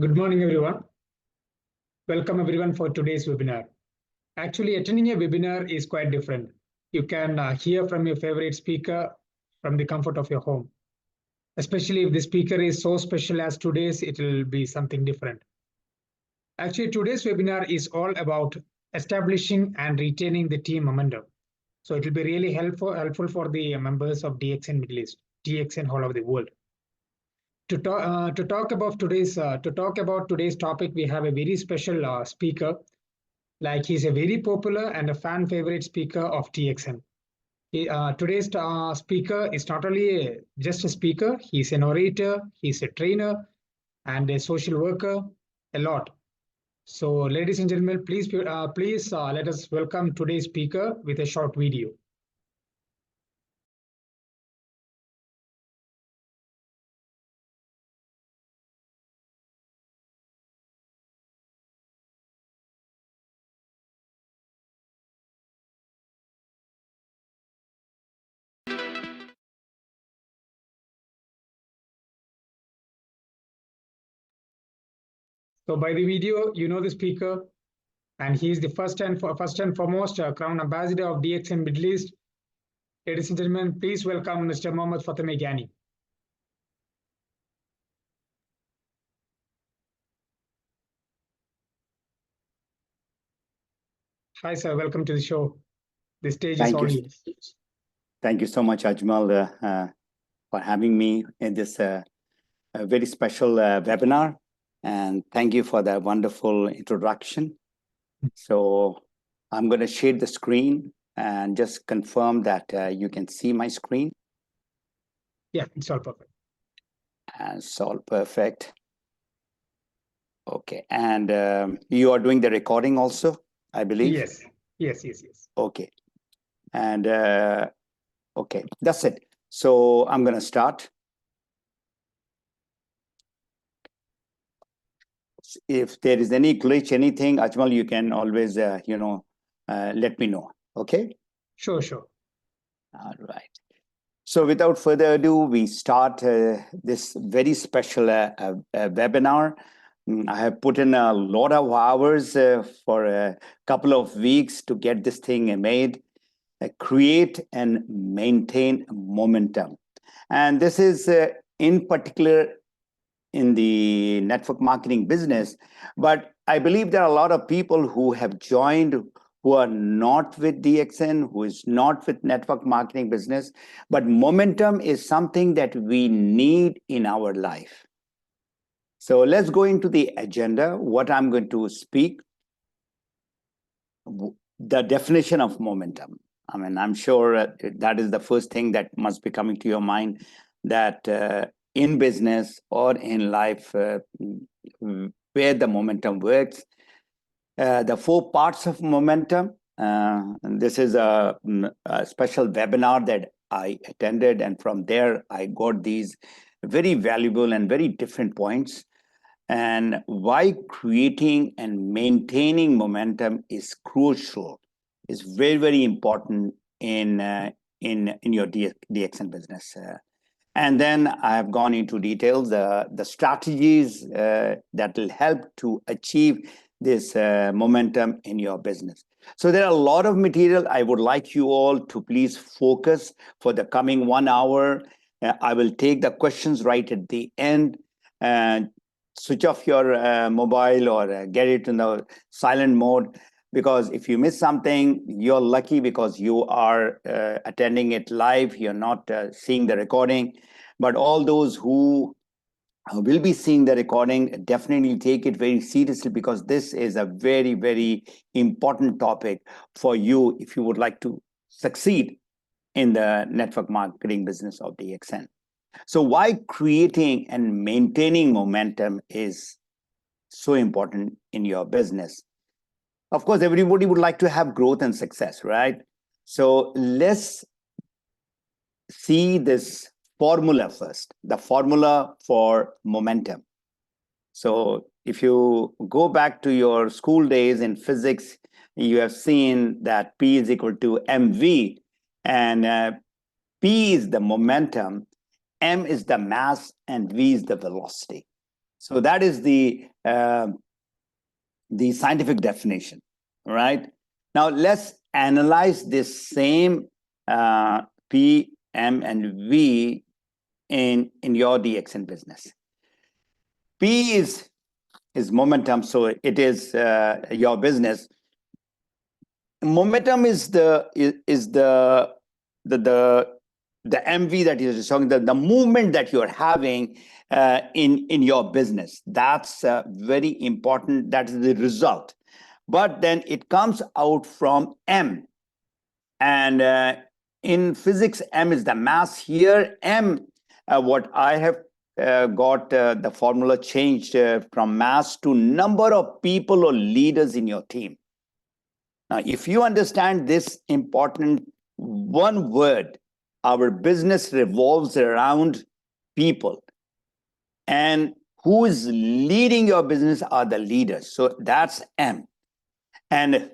Good morning, everyone. Welcome, everyone, for today's webinar. Actually, attending a webinar is quite different. You can hear from your favorite speaker from the comfort of your home. Especially if the speaker is so special as today's, it will be something different. Actually, today's webinar is all about establishing and retaining the team momentum. So it will be really helpful for the members of DXN Middle East, DXN all over the world. To talk about today's topic, we have a very special speaker. Like he's a very popular and a fan favorite speaker of TXN. Today's speaker is not only just a speaker, he's an orator, he's a trainer, and a social worker, a lot. So, ladies and gentlemen, please let us welcome today's speaker with a short video. So, by the video, you know the speaker, and he is the first and foremost Crown Ambassador of DXN Middle East. Ladies and gentlemen, please welcome Mr. Mohammed Fatemi Ghani. Hi, sir. Welcome to the show. The stage is all yours. Thank you so much, Ajmal, for having me in this very special webinar. And thank you for that wonderful introduction. So I'm going to share the screen and just confirm that you can see my screen. Yeah, it's all perfect. And it's all perfect. Okay. And you are doing the recording also, I believe? Yes. Okay. And okay, that's it. So I'm going to start. If there is any glitch, anything, Ajmal, you can always, let me know. Okay? Sure. All right. So without further ado, we start this very special webinar. I have put in a lot of hours for a couple of weeks to get this thing made, create and maintain momentum. And this is in particular in the network marketing business. But I believe there are a lot of people who have joined who are not with DXN, who is not with network marketing business. But momentum is something that we need in our life. So let's go into the agenda, what I'm going to speak. The definition of momentum. I mean, I'm sure that is the first thing that must be coming to your mind, that in business or in life, where the momentum works. The 4 parts of momentum. And this is a special webinar that I attended, and from there I got these very valuable and very different points. And why creating and maintaining momentum is crucial, is very, very important in your DXN business. And then I have gone into details, the strategies that will help to achieve this momentum in your business. So there are a lot of material. I would like you all to please focus for the coming 1 hour. I will take the questions right at the end. And switch off your mobile or get it in the silent mode, because if you miss something, you're lucky because you are attending it live. You're not seeing the recording. But all those who will be seeing the recording, definitely take it very seriously, because this is a very, very important topic for you if you would like to succeed in the network marketing business of DXN. So why creating and maintaining momentum is so important in your business? Of course, everybody would like to have growth and success, right? So let's see this formula first, the formula for momentum. So if you go back to your school days in physics, you have seen that P is equal to mv, and P is the momentum, M is the mass, and V is the velocity. So that is the scientific definition, right? Now let's analyze this same P, M, and V in your DXN business. P is momentum, so it is your business. Momentum is the MV that you're showing, the movement that you're having in your business. That's very important. That is the result. But then it comes out from M. And in physics, M is the mass. Here, M, what I have got the formula changed from mass to number of people or leaders in your team. Now, if you understand this important one word, our business revolves around people. And who is leading your business are the leaders. So that's M. And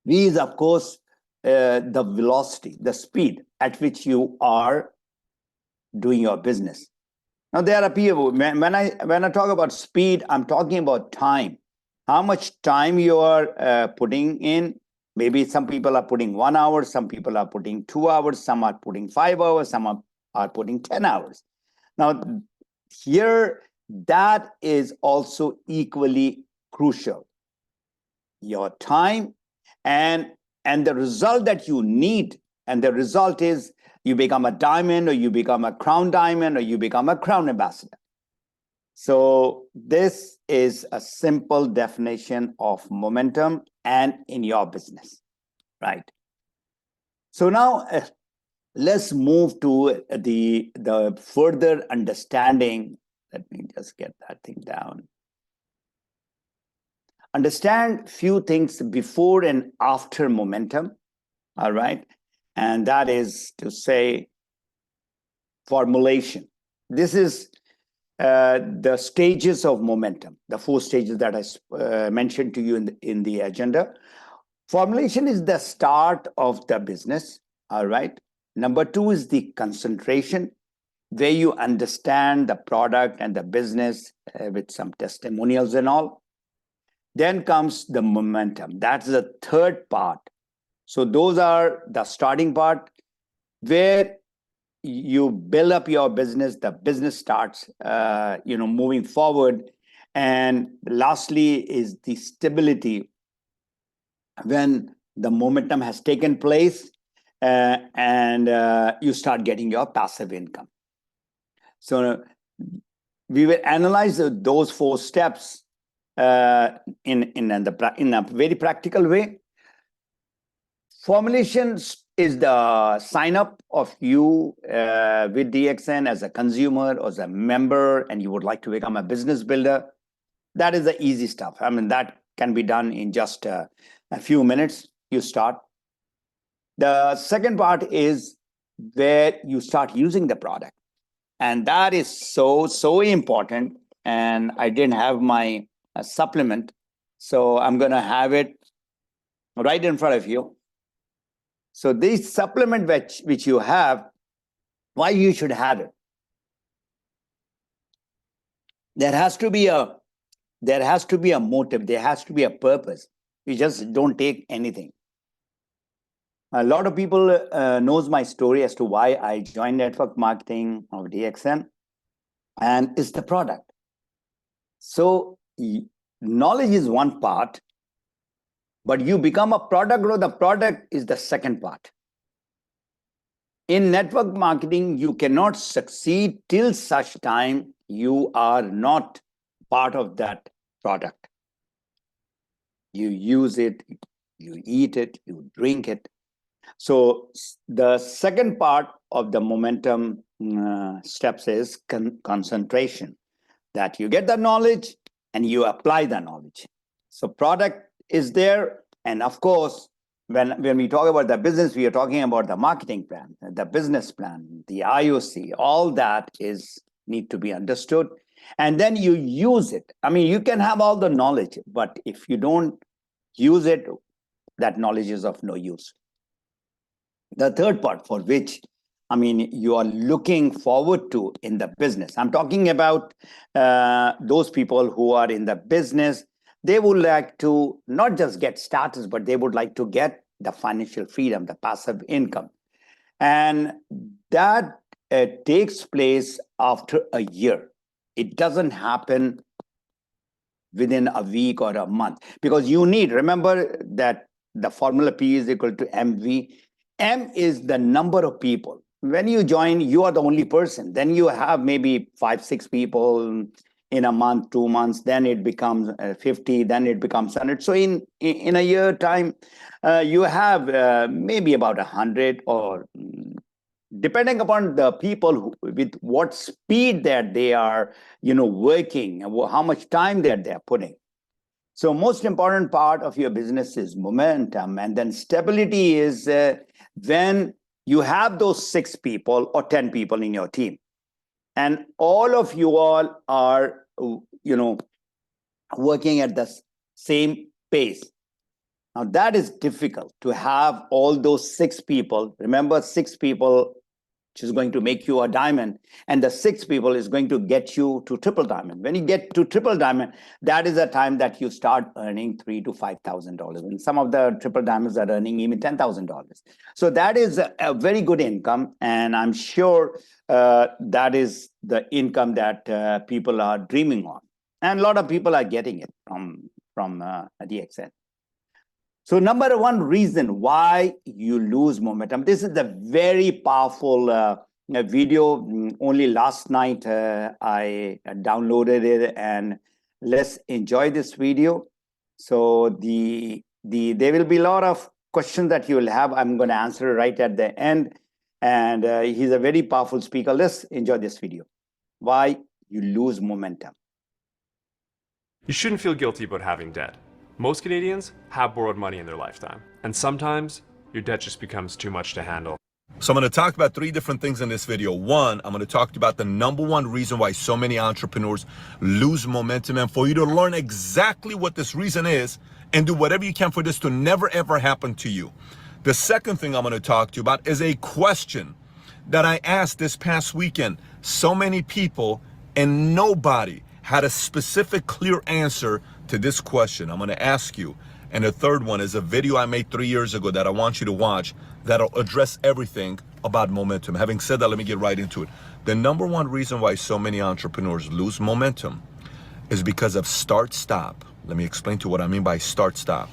V is, of course, the velocity, the speed at which you are doing your business. Now, there are people, when I talk about speed, I'm talking about time. How much time you are putting in. Maybe some people are putting 1 hour, some people are putting 2 hours, some are putting 5 hours, some are putting 10 hours. Now, here, that is also equally crucial. Your time and the result that you need, and the result is you become a diamond, or you become a crown diamond, or you become a crown ambassador. So this is a simple definition of momentum and in your business, right? So now let's move to the further understanding. Let me just get that thing down. Understand few things before and after momentum, all right? And that is to say formulation. This is the stages of momentum, the 4 stages that I mentioned to you in the agenda. Formulation is the start of the business, all right? Number 2 is the concentration, where you understand the product and the business with some testimonials and all. Then comes the momentum. That's the third part. So those are the starting part where you build up your business, the business starts moving forward. And lastly is the stability, when the momentum has taken place and you start getting your passive income. So we will analyze those 4 steps in a very practical way. Formulation is the sign up of you with DXN as a consumer or as a member, and you would like to become a business builder. That is the easy stuff. I mean, that can be done in just a few minutes. You start. The second part is where you start using the product. And that is so important. And I didn't have my supplement, so I'm going to have it right in front of you. So this supplement which you have, why you should have it? There has to be a motive. There has to be a purpose. You just don't take anything. A lot of people knows my story as to why I joined network marketing of DXN, and it's the product. So knowledge is one part, but you become a product, or the product is the second part. In network marketing, you cannot succeed till such time you are not part of that product. You use it, you eat it, you drink it. So the second part of the momentum steps is concentration, that you get the knowledge and you apply the knowledge. So product is there. And of course, when we talk about the business, we are talking about the marketing plan, the business plan, the IOC, all that need to be understood. And then you use it. I mean, you can have all the knowledge, but if you don't use it, that knowledge is of no use. The third part, for which I mean, you are looking forward to in the business. I'm talking about those people who are in the business. They would like to not just get status, but they would like to get the financial freedom, the passive income. And that takes place after a year. It doesn't happen within a week or a month, because you need, remember that the formula P is equal to MV. M is the number of people. When you join, you are the only person. Then you have maybe 5-6 people in a month, 2 months. Then it becomes 50. Then it becomes 100. So in a year time, you have maybe about 100, or depending upon the people with what speed that they are, working, and how much time that they are putting. So most important part of your business is momentum, and then stability is when you have those 6 people or 10 people in your team, and all of you all are, working at the same pace. Now that is difficult to have all those 6 people. Remember, 6 people, which is going to make you a diamond, and the 6 people is going to get you to triple diamond. When you get to triple diamond, that is the time that you start earning $3,000 to $5,000, and some of the triple diamonds are earning even $10,000. So that is a very good income, and I'm sure that is the income that people are dreaming on, and a lot of people are getting it from DXN. So number one reason why you lose momentum. This is a very powerful video. Only last night I downloaded it, and let's enjoy this video. So there will be a lot of questions that you will have. I'm going to answer right at the end. And he's a very powerful speaker. Let's enjoy this video. Why you lose momentum. You shouldn't feel guilty about having debt. Most Canadians have borrowed money in their lifetime, and sometimes your debt just becomes too much to handle. So I'm going to talk about 3 different things in this video. One, I'm going to talk about the number one reason why so many entrepreneurs lose momentum, and for you to learn exactly what this reason is and do whatever you can for this to never ever happen to you. The second thing I'm going to talk to you about is a question that I asked this past weekend. So many people, and nobody had a specific, clear answer to this question. I'm going to ask you. And the third one is a video I made 3 years ago that I want you to watch that'll address everything about momentum. Having said that, let me get right into it. The number one reason why so many entrepreneurs lose momentum is because of start-stop. Let me explain to you what I mean by start-stop.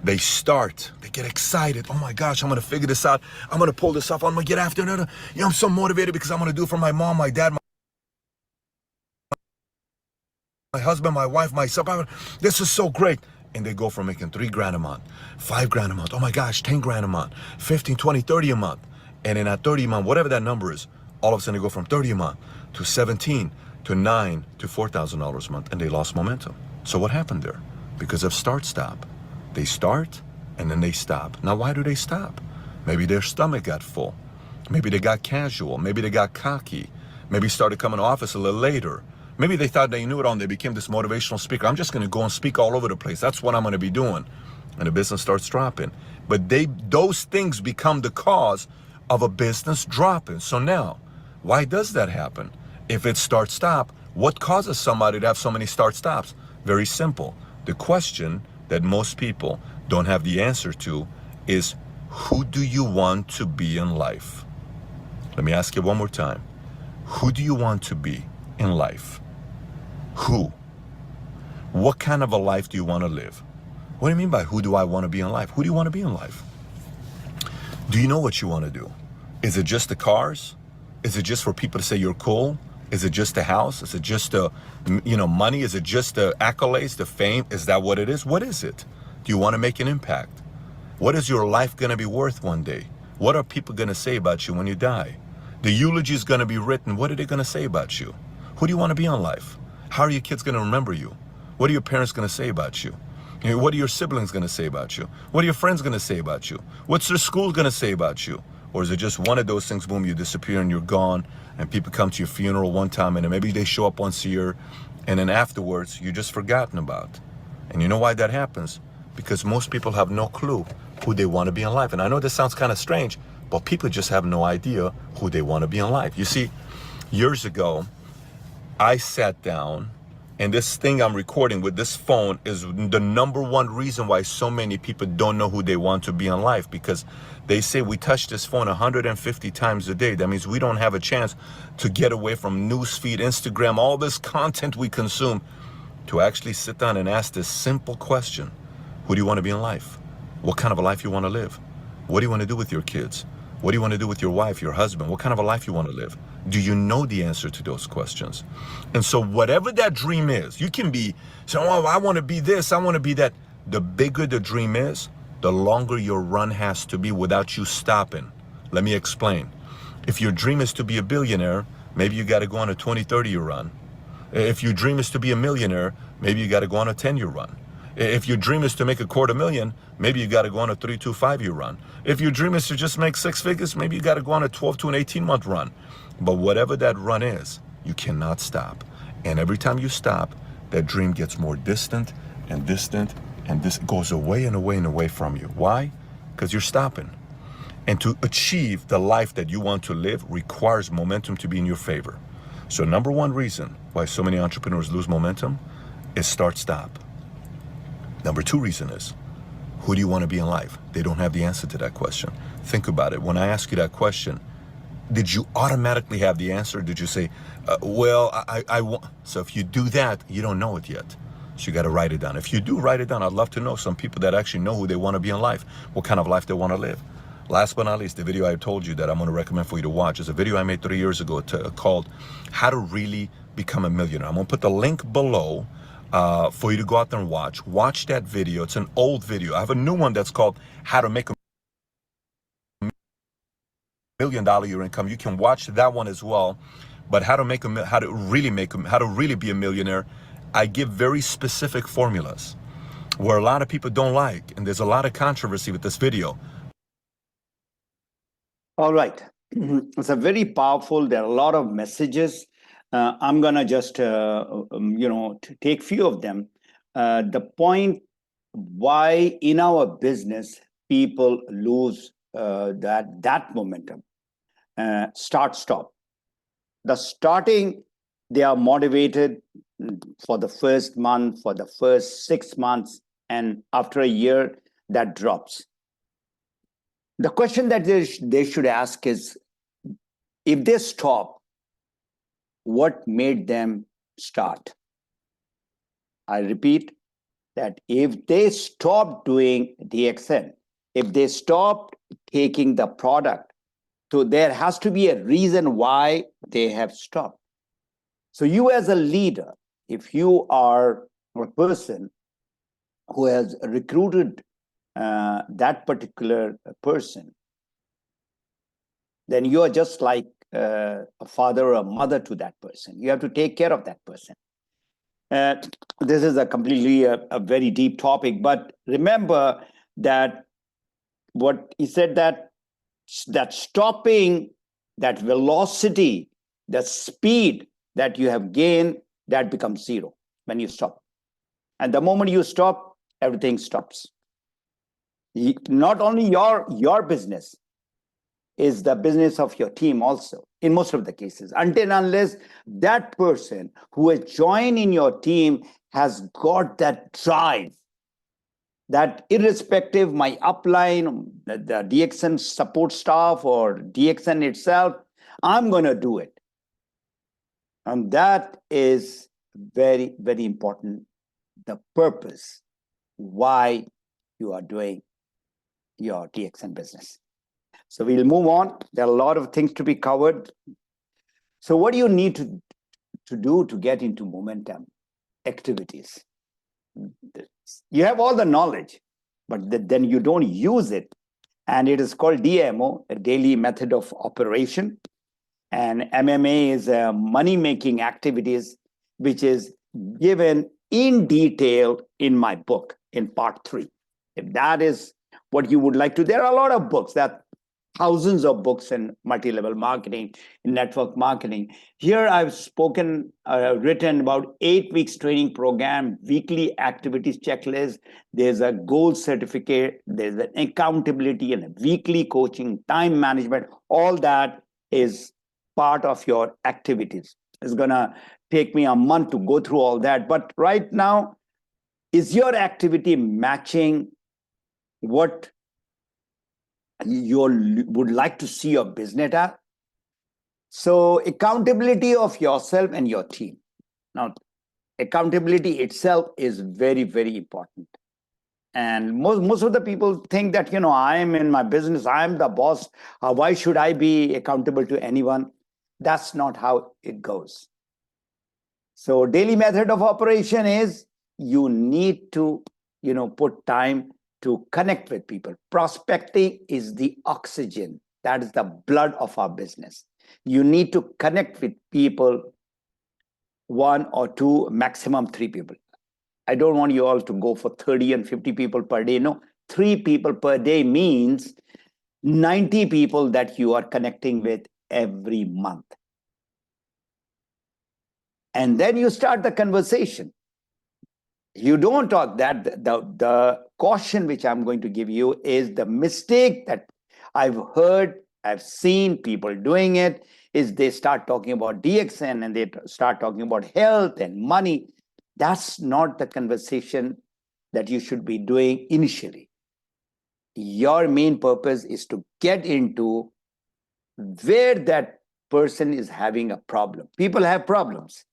They start, they get excited. Oh my gosh, I'm going to figure this out. I'm going to pull this off. I'm going to get after it. I'm so motivated because I'm going to do it for my mom, my dad, my husband, my wife, myself. This is so great. And they go from making $3,000 a month, $5,000 a month. Oh my gosh, 10 grand a month, 15, 20, 30 a month. And in that 30 a month, whatever that number is, all of a sudden they go from 30 a month to 17 to $9,000 to $4,000 a month, and they lost momentum. So what happened there? Because of start-stop. They start and then they stop. Now, why do they stop? Maybe their stomach got full. Maybe they got casual. Maybe they got cocky. Maybe started coming to office a little later. Maybe they thought they knew it all and they became this motivational speaker. I'm just going to go and speak all over the place. That's what I'm going to be doing. And the business starts dropping. But those things become the cause of a business dropping. So now, why does that happen? If it's start-stop, what causes somebody to have so many start-stops? Very simple. The question that most people don't have the answer to is, who do you want to be in life? Let me ask you one more time. Who do you want to be in life? Who? What kind of a life do you want to live? What do you mean by who do I want to be in life? Who do you want to be in life? Do you know what you want to do? Is it just the cars? Is it just for people to say you're cool? Is it just the house? Is it just the, money? Is it just the accolades, the fame? Is that what it is? What is it? Do you want to make an impact? What is your life going to be worth one day? What are people going to say about you when you die? The eulogy is going to be written. What are they going to say about you? Who do you want to be in life? How are your kids going to remember you? What are your parents going to say about you? What are your siblings going to say about you? What are your friends going to say about you? What's their school going to say about you? Or is it just one of those things, boom, you disappear and you're gone, and people come to your funeral one time and then maybe they show up once a year, and then afterwards you're just forgotten about. And you know why that happens? Because most people have no clue who they want to be in life. And I know this sounds kind of strange, but people just have no idea who they want to be in life. You see, years ago, I sat down, and this thing I'm recording with this phone is the number one reason why so many people don't know who they want to be in life, because they say we touch this phone 150 times a day. That means we don't have a chance to get away from newsfeed, Instagram, all this content we consume, to actually sit down and ask this simple question. Who do you want to be in life? What kind of a life you want to live? What do you want to do with your kids? What do you want to do with your wife, your husband? What kind of a life you want to live? Do you know the answer to those questions? And so whatever that dream is, you can be saying, oh, I want to be this, I want to be that. The bigger the dream is, the longer your run has to be without you stopping. Let me explain. If your dream is to be a billionaire, maybe you got to go on a 20, 30-year run. If your dream is to be a millionaire, maybe you got to go on a 10-year run. If your dream is to make $250,000, maybe you got to go on a 3 to 5 year run. If your dream is to just make 6 figures, maybe you got to go on a 12 to an 18-month run. But whatever that run is, you cannot stop. And every time you stop, that dream gets more distant, and this goes away and away and away from you. Why? Because you're stopping. And to achieve the life that you want to live requires momentum to be in your favor. So number one reason why so many entrepreneurs lose momentum is start-stop. Number two reason is, who do you want to be in life? They don't have the answer to that question. Think about it. When I ask you that question, did you automatically have the answer? Did you say, well, I want? So if you do that, you don't know it yet. So you got to write it down. If you do write it down, I'd love to know some people that actually know who they want to be in life, what kind of life they want to live. Last but not least, the video I told you that I'm going to recommend for you to watch is a video I made 3 years ago called How to Really Become a Millionaire. I'm going to put the link below for you to go out there and watch. Watch that video. It's an old video. I have a new one that's called How to Make a $1 Million Year Income. You can watch that one as well. But how to really be a millionaire, I give very specific formulas where a lot of people don't like, and there's a lot of controversy with this video. All right. It's a very powerful, there are a lot of messages. I'm going to just, take few of them. The point why in our business people lose that momentum, start, stop. The starting, they are motivated for the first month, for the first 6 months, and after a year, that drops. The question that they should ask is, if they stop, what made them start? I repeat that if they stop doing DXN, if they stop taking the product, so there has to be a reason why they have stopped. So you as a leader, if you are a person who has recruited that particular person, then you are just like a father or a mother to that person. You have to take care of that person. This is a completely a very deep topic, but remember that what he said, that stopping, that velocity, the speed that you have gained, that becomes zero when you stop. And the moment you stop, everything stops. Not only your business, is the business of your team also, in most of the cases, until unless that person who has joined in your team has got that drive, that irrespective my upline, the DXN support staff or DXN itself, I'm going to do it. And that is very, very important, the purpose why you are doing your DXN business. So we'll move on. There are a lot of things to be covered. So what do you need to do to get into momentum activities? You have all the knowledge, but then you don't use it. And it is called DMO, a daily method of operation. And MMA is money-making activities, which is given in detail in my book in part 3. If that is what you would like to, there are a lot of books that thousands of books in multi-level marketing, in network marketing. Here I've spoken, written about 8 weeks training program, weekly activities checklist. There's a goal certificate, there's an accountability and a weekly coaching, time management. All that is part of your activities. It's gonna take me a month to go through all that. But right now, is your activity matching what you would like to see your business at? So accountability of yourself and your team. Now, accountability itself is very, very important. And most of the people think that, I'm in my business, I'm the boss. Why should I be accountable to anyone? That's not how it goes. So daily method of operation is you need to, put time to connect with people. Prospecting is the oxygen. That is the blood of our business. You need to connect with people, 1 or 2, maximum 3 people. I don't want you all to go for 30 and 50 people per day. No, 3 people per day means 90 people that you are connecting with every month. And then you start the conversation. You don't talk that. The caution which I'm going to give you is the mistake that I've heard, I've seen people doing it, is they start talking about DXN and they start talking about health and money. That's not the conversation that you should be doing initially. Your main purpose is to get into where that person is having a problem. People have problems.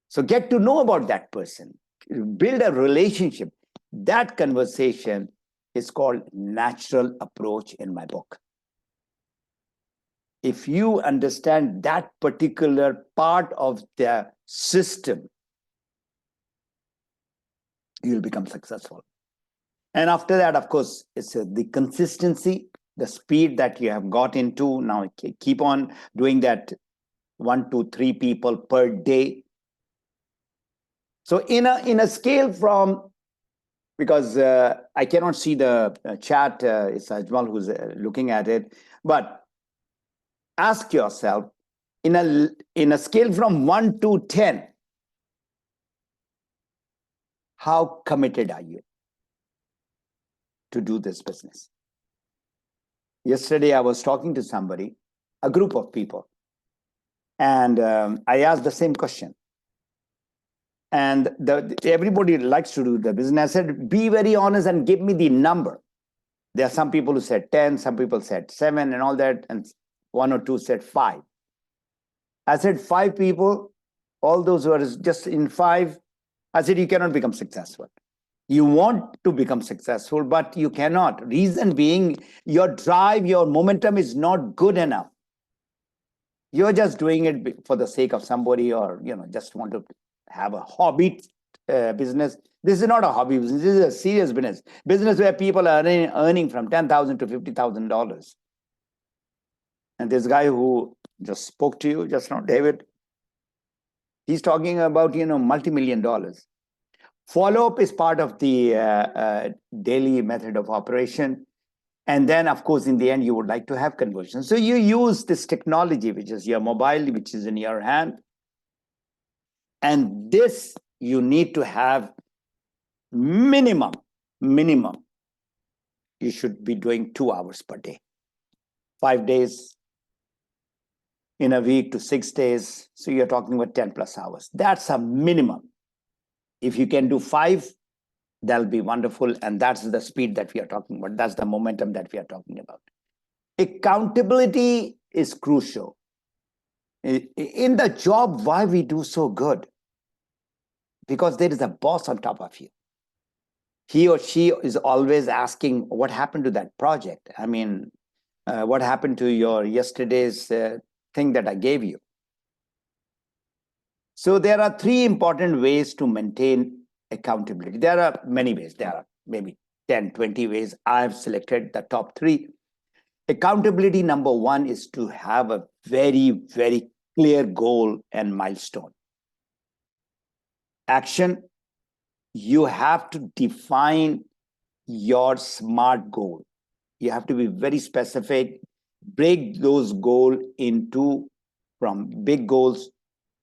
So get to know about that person. Build a relationship. That conversation is called natural approach in my book. If you understand that particular part of the system, you'll become successful. And after that, of course, it's the consistency, the speed that you have got into. Now keep on doing that 1 to 3 people per day. So in a scale from, because I cannot see the chat, it's Ajmal who's looking at it, but ask yourself, in a scale from 1 to 10, how committed are you to do this business? Yesterday, I was talking to somebody, a group of people, and I asked the same question. And everybody likes to do the business. I said, be very honest and give me the number. There are some people who said 10, some people said 7 and all that, and 1 or 2 said 5. I said 5 people, all those who are just in 5, I said, you cannot become successful. You want to become successful, but you cannot. Reason being, your drive, your momentum is not good enough. You're just doing it for the sake of somebody, or just want to have a hobby business. This is not a hobby business. This is a serious business where people are earning from $10,000 to $50,000. And this guy who just spoke to you just now, David, he's talking about multi-million dollars. Follow-up is part of the daily method of operation. And then, of course, in the end, you would like to have conversion. So you use this technology, which is your mobile, which is in your hand. And this, you need to have minimum, you should be doing 2 hours per day. 5 days in a week to 6 days. So you're talking about 10 plus hours. That's a minimum. If you can do 5, that'll be wonderful. And that's the speed that we are talking about. That's the momentum that we are talking about. Accountability is crucial. In the job, why we do so good? Because there is a boss on top of you. He or she is always asking, what happened to that project? I mean, what happened to your yesterday's thing that I gave you? So there are 3 important ways to maintain accountability. There are many ways. There are maybe 10, 20 ways. I've selected the top 3. Accountability number 1 is to have a very, very clear goal and milestone. Action, you have to define your SMART goal. You have to be very specific, break those goals into from big goals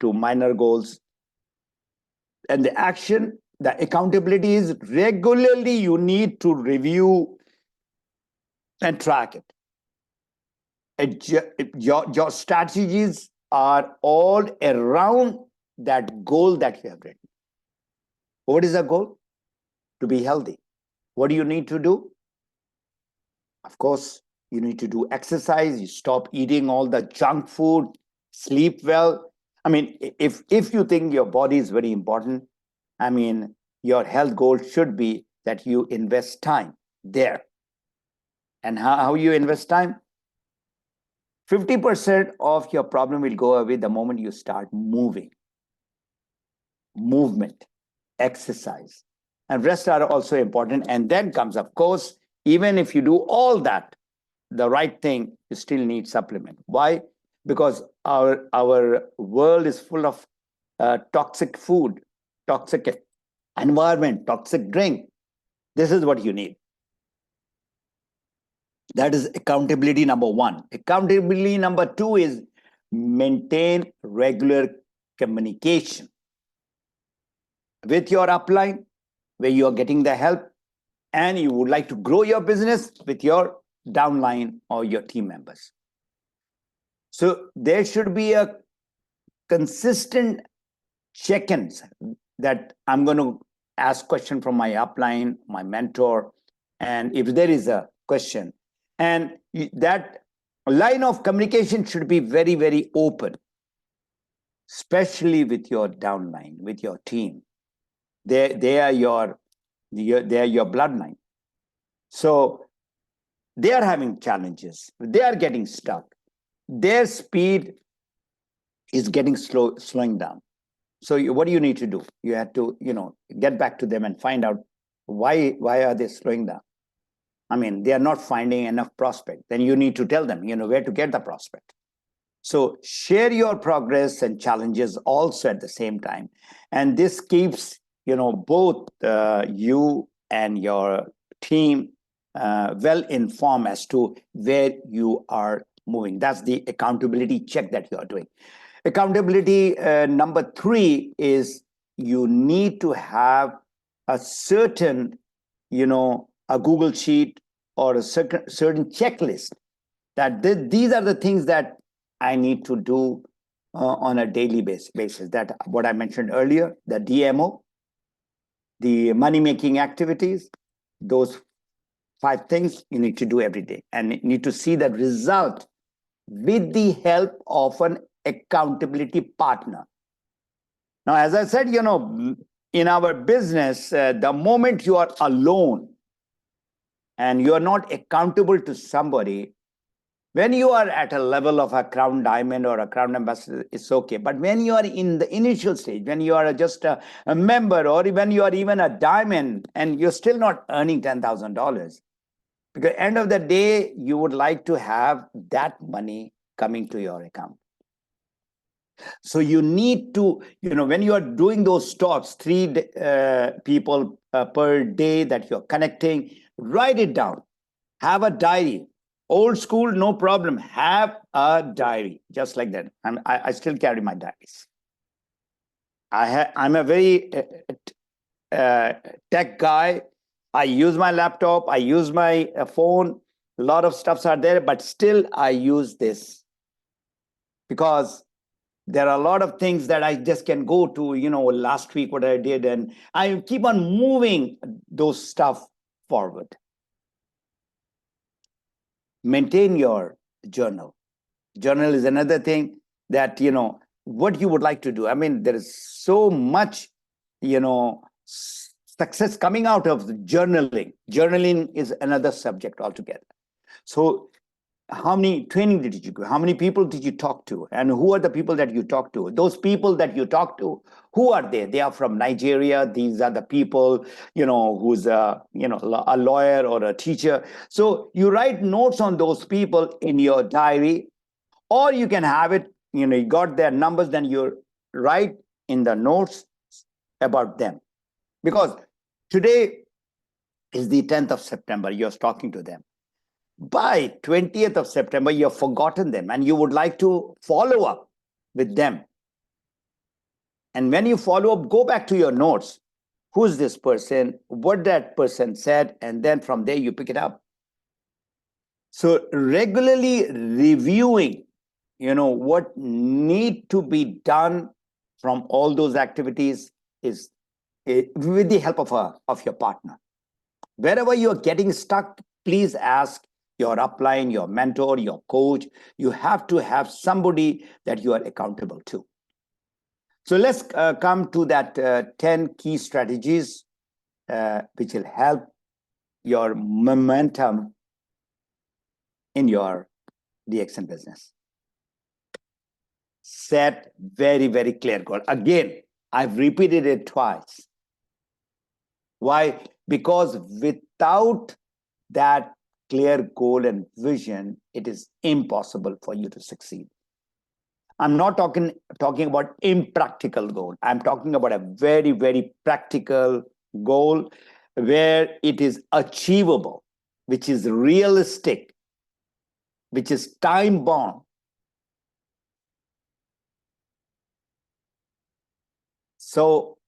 to minor goals. And the action, the accountability is regularly you need to review and track it. Your strategies are all around that goal that you have written. What is the goal? To be healthy. What do you need to do? Of course, you need to do exercise, you stop eating all the junk food, sleep well. I mean, if you think your body is very important, I mean, your health goal should be that you invest time there. And how you invest time? 50% of your problem will go away the moment you start moving. Movement, exercise, and rest are also important. And then comes, of course, even if you do all that, the right thing, you still need supplement. Why? Because our world is full of toxic food, toxic environment, toxic drink. This is what you need. That is accountability number one. Accountability number two is maintain regular communication with your upline, where you are getting the help, and you would like to grow your business with your downline or your team members. So there should be a consistent check-ins that I'm going to ask question from my upline, my mentor, and if there is a question, and that line of communication should be very, very open, especially with your downline, with your team. They are your bloodline. So they are having challenges. They are getting stuck. Their speed is getting slowing down. So what do you need to do? You have to, get back to them and find out why are they slowing down? I mean, they are not finding enough prospect. Then you need to tell them, where to get the prospect. So share your progress and challenges also at the same time. And this keeps, both you and your team well informed as to where you are moving. That's the accountability check that you are doing. Accountability number three is you need to have a certain, a Google sheet or a certain checklist that these are the things that I need to do on a daily basis. That what I mentioned earlier, the DMO, the money-making activities, those 5 things you need to do every day, and you need to see the result with the help of an accountability partner. Now, as I said, in our business, the moment you are alone and you are not accountable to somebody, when you are at a level of a crown diamond or a crown ambassador, it's okay. But when you are in the initial stage, when you are just a member, or when you are even a diamond and you're still not earning $10,000, because at the end of the day, you would like to have that money coming to your account. So you need to, when you are doing those talks, 3 people per day that you're connecting, write it down. Have a diary. Old school, no problem. Have a diary, just like that. I still carry my diaries. I'm a very tech guy. I use my laptop. I use my phone. A lot of stuffs are there, but still I use this because there are a lot of things that I just can go to, last week what I did, and I keep on moving those stuff forward. Maintain your journal. Journal is another thing that, what you would like to do. I mean, there is so much, success coming out of journaling. Journaling is another subject altogether. So how many training did you go? How many people did you talk to? And who are the people that you talk to? Those people that you talk to, who are they? They are from Nigeria. These are the people, who's a lawyer or a teacher. So you write notes on those people in your diary, or you can have it, you got their numbers, then you write in the notes about them. Because today is the 10th of September, you're talking to them. by 20th of September, you have forgotten them and you would like to follow up with them. And when you follow up, go back to your notes. Who's this person? What that person said? And then from there, you pick it up. So regularly reviewing, what need to be done from all those activities is with the help of your partner. Wherever you're getting stuck, please ask your upline, your mentor, your coach. You have to have somebody that you are accountable to. So let's come to that 10 key strategies which will help your momentum in your DXN business. Set very, very clear goal. Again, I've repeated it twice. Why? Because without that clear goal and vision, it is impossible for you to succeed. I'm not talking about impractical goal. I'm talking about a very, very practical goal where it is achievable, which is realistic, which is time-bound. So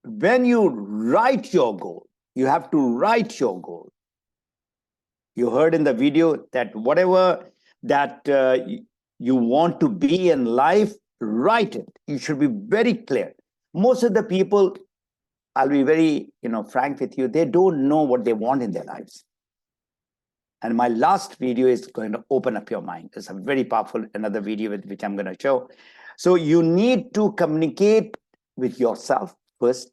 when you write your goal, you have to write your goal. You heard in the video that whatever that you want to be in life, write it. You should be very clear. Most of the people, I'll be very frank with you, they don't know what they want in their lives. And my last video is going to open up your mind. It's a very powerful, another video which I'm going to show. So you need to communicate with yourself first.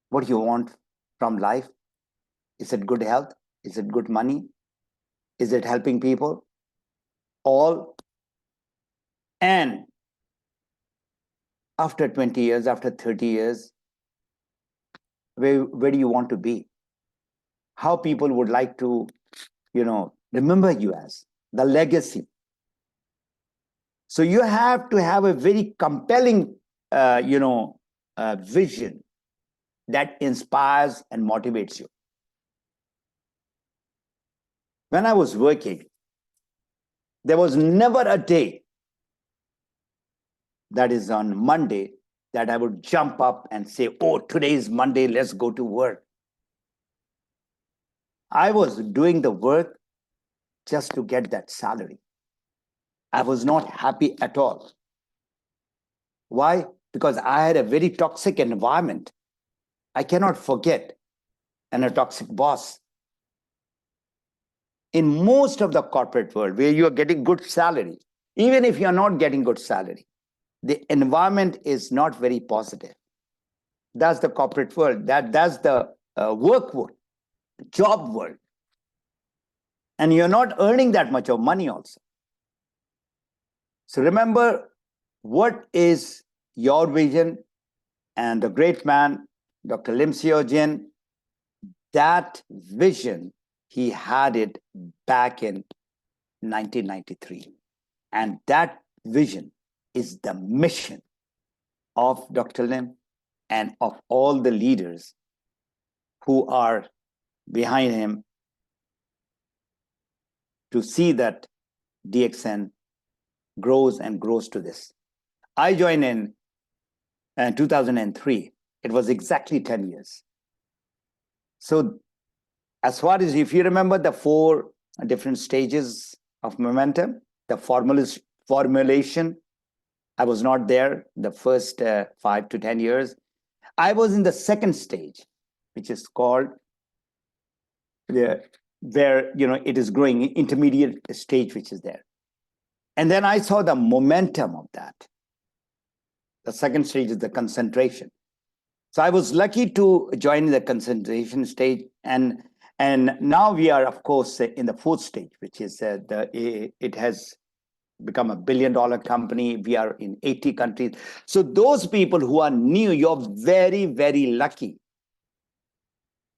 What you want from life? Is it good health? Is it good money? Is it helping people? All. And after 20 years, after 30 years, where do you want to be? How people would like to, remember you as, the legacy. So you have to have a very compelling, vision that inspires and motivates you. When I was working, there was never a day, that is on Monday, that I would jump up and say, oh, today is Monday, let's go to work. I was doing the work just to get that salary. I was not happy at all. Why? Because I had a very toxic environment. I cannot forget, and a toxic boss. In most of the corporate world where you are getting good salary, even if you're not getting good salary, the environment is not very positive. That's the corporate world. That's the work world, job world. And you're not earning that much of money also. So remember, what is your vision? And the great man, Dr. Lim Seo Jin, that vision, he had it back in 1993. And that vision is the mission of Dr. Lim and of all the leaders who are behind him to see that DXN grows and grows to this. I joined in 2003. It was exactly 10 years. So as far as, if you remember the 4 different stages of momentum, the formulation, I was not there the first 5 to 10 years. I was in the second stage, which is called where it is growing, intermediate stage, which is there. And then I saw the momentum of that. The second stage is the concentration. So I was lucky to join the concentration stage, and now we are, of course, in the 4th stage, which is it has become $1 billion company. We are in 80 countries. So those people who are new, you're very, very lucky.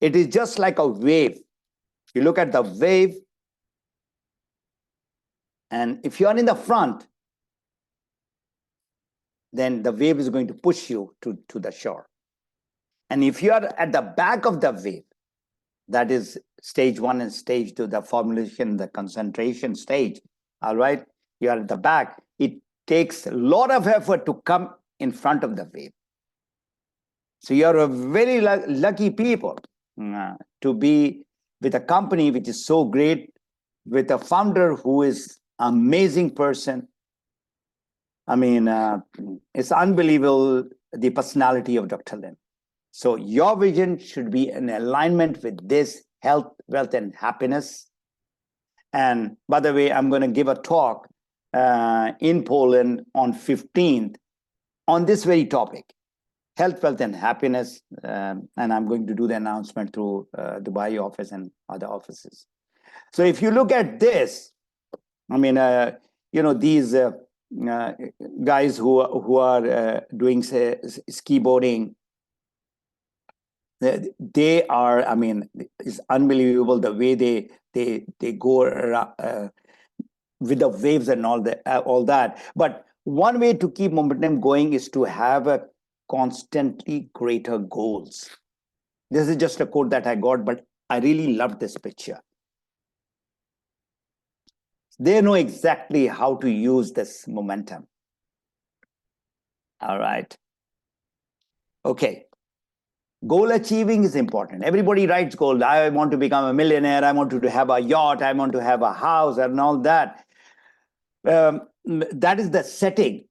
It is just like a wave. You look at the wave, and if you are in the front, then the wave is going to push you to the shore. And if you are at the back of the wave, That is stage 1 and stage 2, the formulation, the concentration stage. All right. You are at the back. It takes a lot of effort to come in front of the wave. So you're a very lucky people to be with a company which is so great, with a founder who is amazing person. I mean, it's unbelievable, the personality of Dr. Lim. So your vision should be in alignment with this health, wealth, and happiness. And by the way, I'm going to give a talk in Poland on 15th on this very topic, health, wealth, and happiness. And I'm going to do the announcement through Dubai office and other offices. So if you look at this, I mean, these guys who are doing skiboarding, they are, I mean, it's unbelievable the way they go around, with the waves and all that. But one way to keep momentum going is to have a constantly greater goals. This is just a quote that I got, but I really loved this picture. They know exactly how to use this momentum. All right. Okay. Goal achieving is important. Everybody writes goals. I want to become a millionaire. I want to have a yacht. I want to have a house and all that. That is the setting.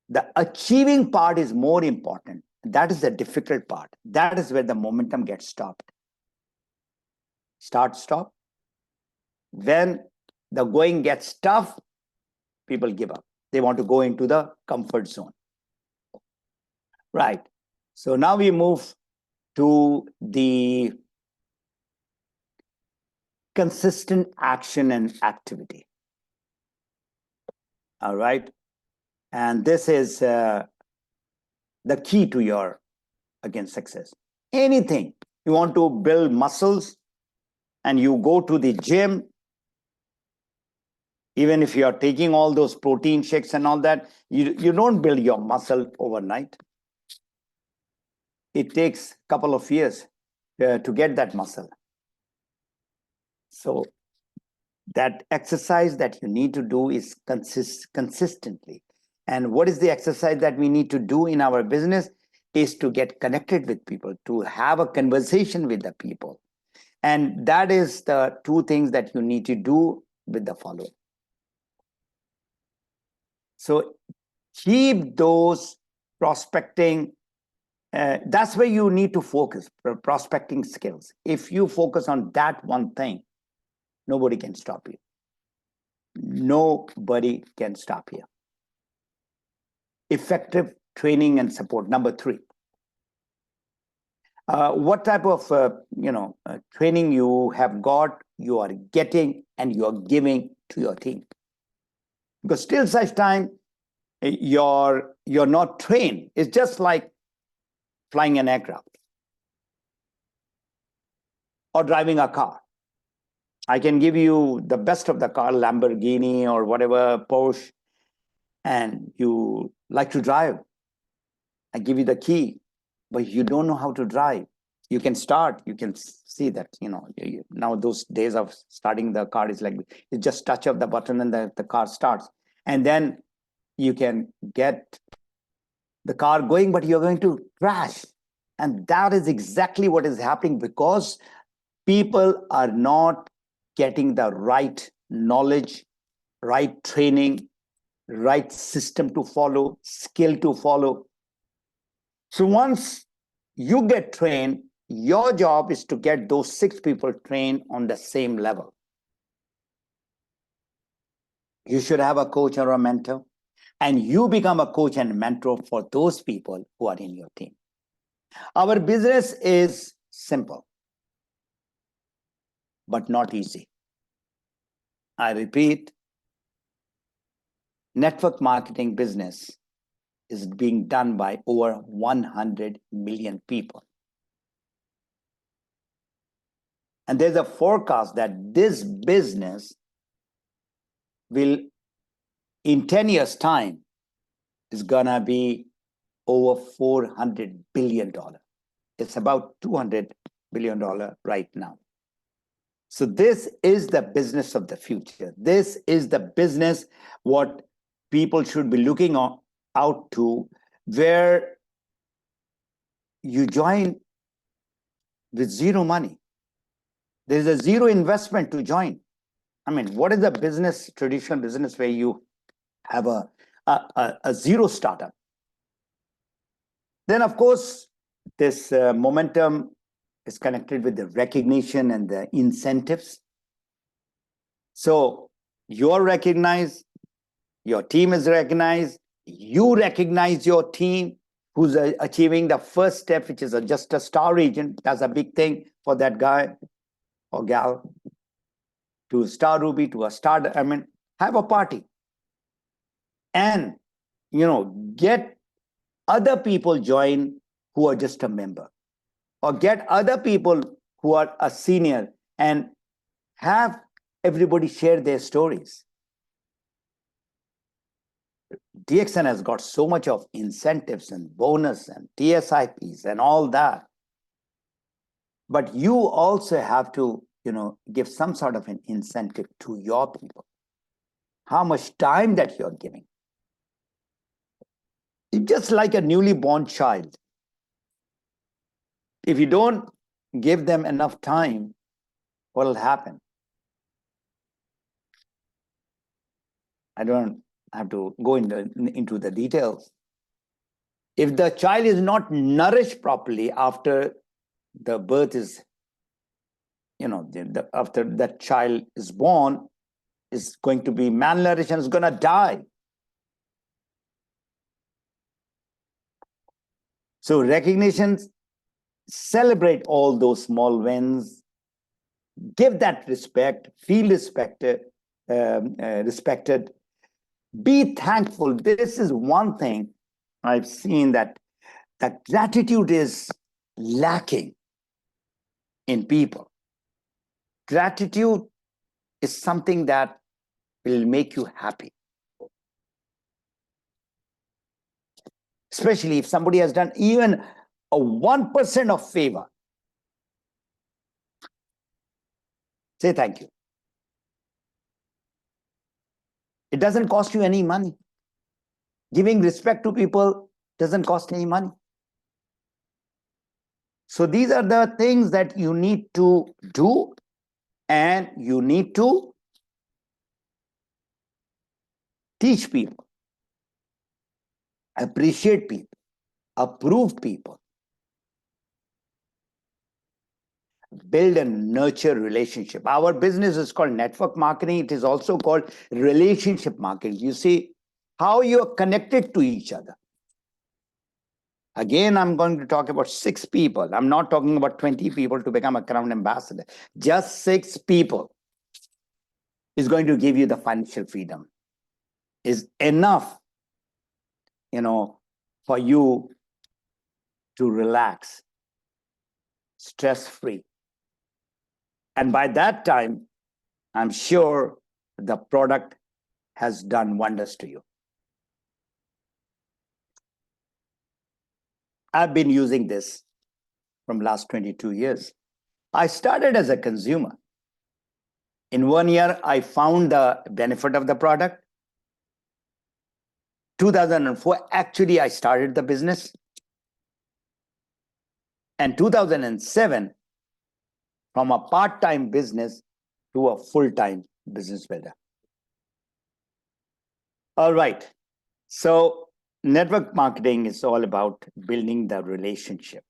The achieving part is more important. That is the difficult part. That is where the momentum gets stopped. Start, stop. When the going gets tough, people give up. They want to go into the comfort zone. Right. So now we move to the consistent action and activity. All right. And this is the key to your, again, success. Anything you want to build muscles and you go to the gym, even if you are taking all those protein shakes and all that, you don't build your muscle overnight. It takes a couple of years to get that muscle. So that exercise that you need to do is consistently. And what is the exercise that we need to do in our business is to get connected with people, to have a conversation with the people. And that is the two things that you need to do with the following. So keep those prospecting. That's where you need to focus, prospecting skills. If you focus on that one thing, nobody can stop you. Nobody can stop you. Effective training and support. Number 3. What type of training you have got, you are getting, and you are giving to your team? Because till such time you're not trained, it's just like flying an aircraft or driving a car. I can give you the best of the car, Lamborghini or whatever, Porsche, and you like to drive. I give you the key, but you don't know how to drive. You can start, you can see that, now those days of starting the car is like, you just touch up the button and the car starts. And then you can get the car going, but you're going to crash. And that is exactly what is happening because people are not getting the right knowledge, right training, right system to follow, skill to follow. So once you get trained, your job is to get those 6 people trained on the same level. You should have a coach or a mentor, and you become a coach and mentor for those people who are in your team. Our business is simple, but not easy. I repeat, network marketing business is being done by over 100 million people. And there's a forecast that this business will, in 10 years' time, is gonna be over $400 billion. It's about $200 billion right now. So this is the business of the future. This is the business what people should be looking out to, where you join with zero money. There is a zero investment to join. I mean, what is the business, traditional business where you have a zero startup? Then, of course, this momentum is connected with the recognition and the incentives. So you're recognized, your team is recognized, you recognize your team who's achieving the first step, which is just a star agent. That's a big thing for that guy or gal. To a star Ruby, to a star, I mean, have a party. And, get other people join who are just a member. Or get other people who are a senior and have everybody share their stories. DXN has got so much of incentives and bonus and TSIPs and all that. But you also have to, give some sort of an incentive to your people. How much time that you're giving. It's just like a newly born child. If you don't give them enough time, what will happen? I don't have to go into the details. If the child is not nourished properly after the birth is, after that child is born, is going to be malnourished and is going to die. So recognitions, celebrate all those small wins, give that respect, feel respected, be thankful. This is one thing I've seen that gratitude is lacking in people. Gratitude is something that will make you happy. Especially if somebody has done even a 1% of favor. Say thank you. It doesn't cost you any money. Giving respect to people doesn't cost any money. So these are the things that you need to do, and you need to teach people, appreciate people, approve people, build and nurture relationship. Our business is called network marketing. It is also called relationship marketing. You see how you are connected to each other. Again, I'm going to talk about 6 people. I'm not talking about 20 people to become a Crown Ambassador. Just 6 people is going to give you the financial freedom. Is enough, for you to relax, stress-free. And by that time, I'm sure the product has done wonders to you. I've been using this from last 22 years. I started as a consumer. In 1 year, I found the benefit of the product. 2004, actually, I started the business. And 2007, from a part-time business to a full-time business builder. All right. So network marketing is all about building the relationship.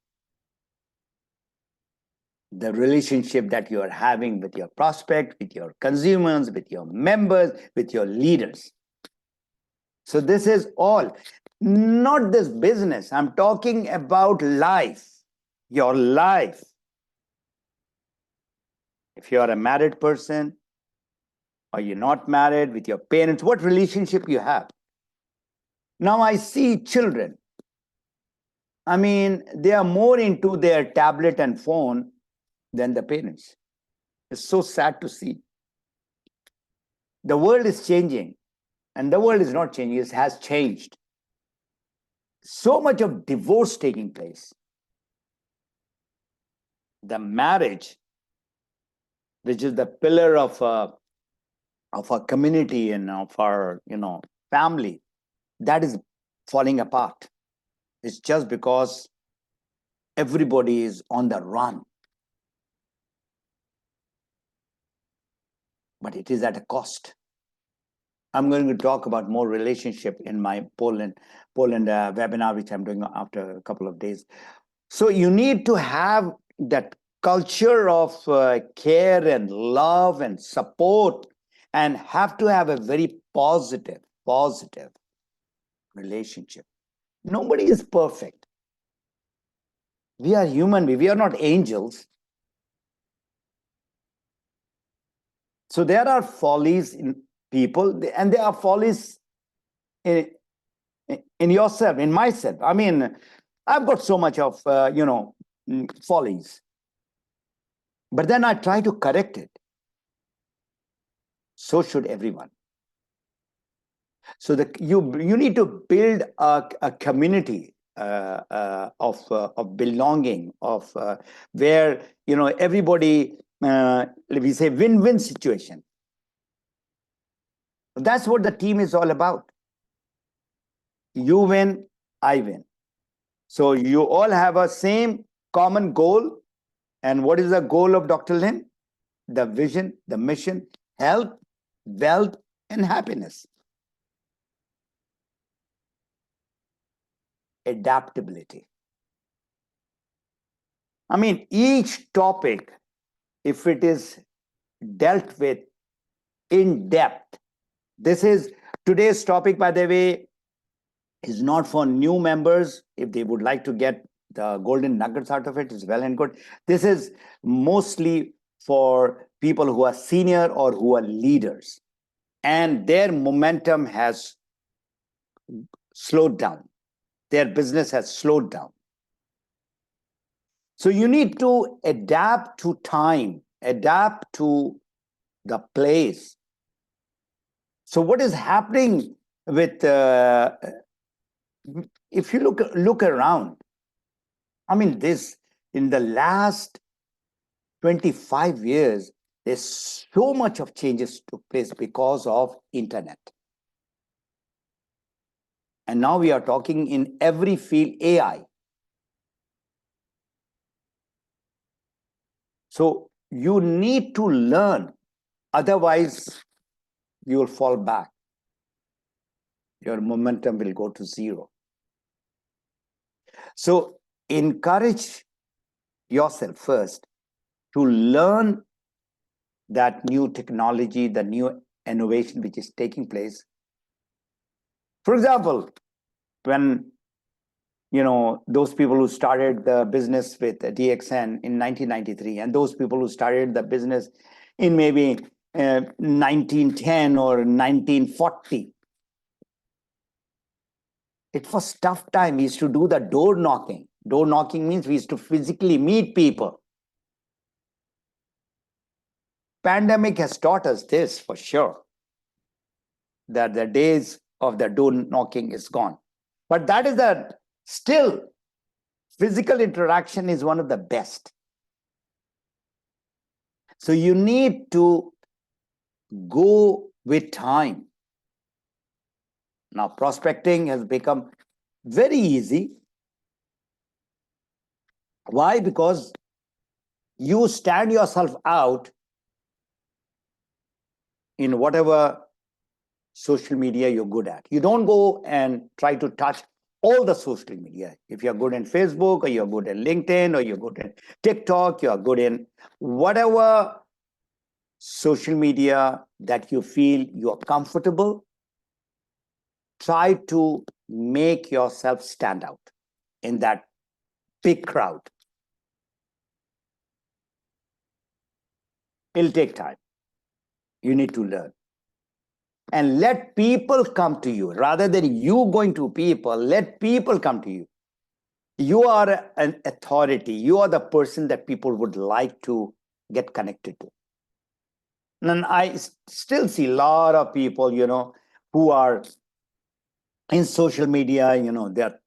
The relationship that you are having with your prospect, with your consumers, with your members, with your leaders. So this is all, not this business. I'm talking about life, your life. If you are a married person or you're not married, with your parents, what relationship you have? Now I see children. I mean, they are more into their tablet and phone than the parents. It's so sad to see. The world is changing, and the world is not changing, it has changed. So much of divorce taking place. The marriage which is the pillar of our community and of our, family, that is falling apart. It's just because everybody is on the run. But it is at a cost. I'm going to talk about more relationship in my Poland webinar, which I'm doing after a couple of days. So you need to have that culture of care and love and support, and have to have a very positive relationship. Nobody is perfect. We are human. We are not angels. So there are follies in people, and there are follies in yourself, in myself. I mean, I've got so much of, follies. But then I try to correct it. So should everyone. So you need to build a community of belonging, of where everybody, we say win-win situation. That's what the team is all about. You win, I win. So you all have a same common goal. And what is the goal of Dr. Lin? The vision, the mission, health, wealth, and happiness. Adaptability. I mean, each topic, if it is dealt with in depth, this is today's topic, by the way, is not for new members. If they would like to get the golden nuggets out of it, it's well and good. This is mostly for people who are senior or who are leaders, and their momentum has slowed down. Their business has slowed down. So you need to adapt to time, adapt to the place. So what is happening with, if you look around, I mean, this in the last 25 years, there's so much of changes took place because of internet. And now we are talking in every field, AI. So you need to learn, otherwise you will fall back. Your momentum will go to zero. So encourage yourself first to learn that new technology, the new innovation which is taking place. For example, when those people who started the business with DXN in 1993, and those people who started the business in maybe 1910 or 1940, it was tough time. We used to do the door knocking. Door knocking means we used to physically meet people. Pandemic has taught us this for sure, that the days of the door knocking is gone. But that is that still physical interaction is one of the best. So you need to go with time. Now, prospecting has become very easy. Why? Because you stand yourself out in whatever social media you're good at. You don't go and try to touch all the social media. If you're good in Facebook, or you're good in LinkedIn, or you're good in TikTok, you're good in whatever social media that you feel you're comfortable, try to make yourself stand out in that big crowd. It'll take time. You need to learn. And let people come to you rather than you going to people. Let people come to you. You are an authority. You are the person that people would like to get connected to. And I still see a lot of people, who are in social media, they're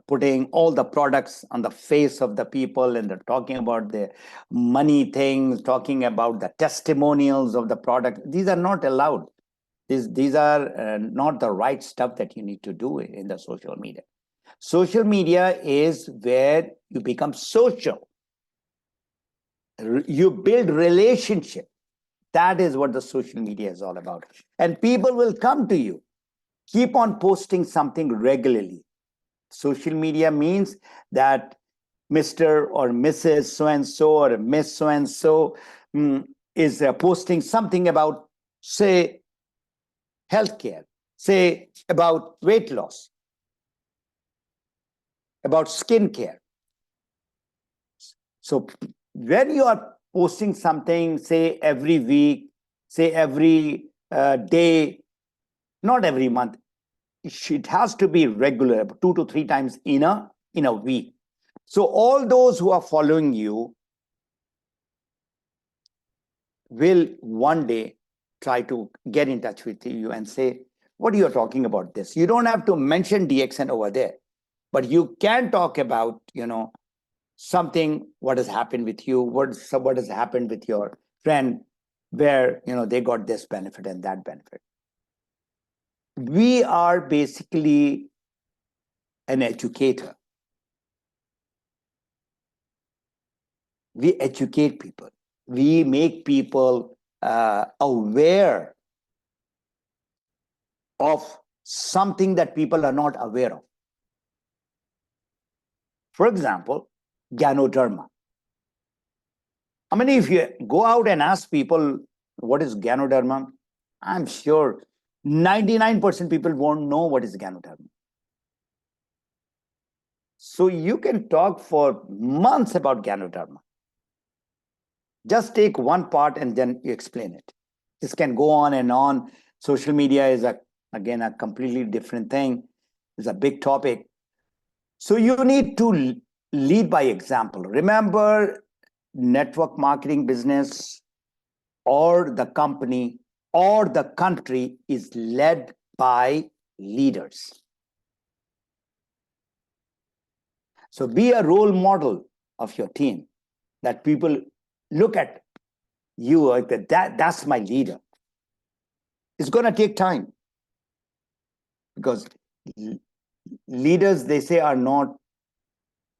putting all the products on the face of the people, and they're talking about the money things, talking about the testimonials of the product. These are not allowed. These are not the right stuff that you need to do in the social media. Social media is where you become social. You build relationship. That is what the social media is all about. And people will come to you. Keep on posting something regularly. Social media means that Mr. or Mrs. so-and-so or Miss so-and-so is posting something about, say, healthcare, say, about weight loss, about skincare. So when you are posting something, say, every week, say, every day, not every month, it has to be regular, 2 to 3 times in a week. So all those who are following you will one day try to get in touch with you and say, what are you talking about this? You don't have to mention DXN over there, but you can talk about, something, what has happened with you, what has happened with your friend, where, they got this benefit and that benefit. We are basically an educator. We educate people. We make people aware of something that people are not aware of. For example, Ganoderma. I mean, if you go out and ask people what is Ganoderma, I'm sure 99% people won't know what is Ganoderma. So you can talk for months about Ganoderma. Just take one part and then you explain it. This can go on and on. Social media is, again, a completely different thing. It's a big topic. So you need to lead by example. Remember, network marketing business or the company or the country is led by leaders. So be a role model of your team, that people look at you like that's my leader. It's going to take time, because leaders, they say, are not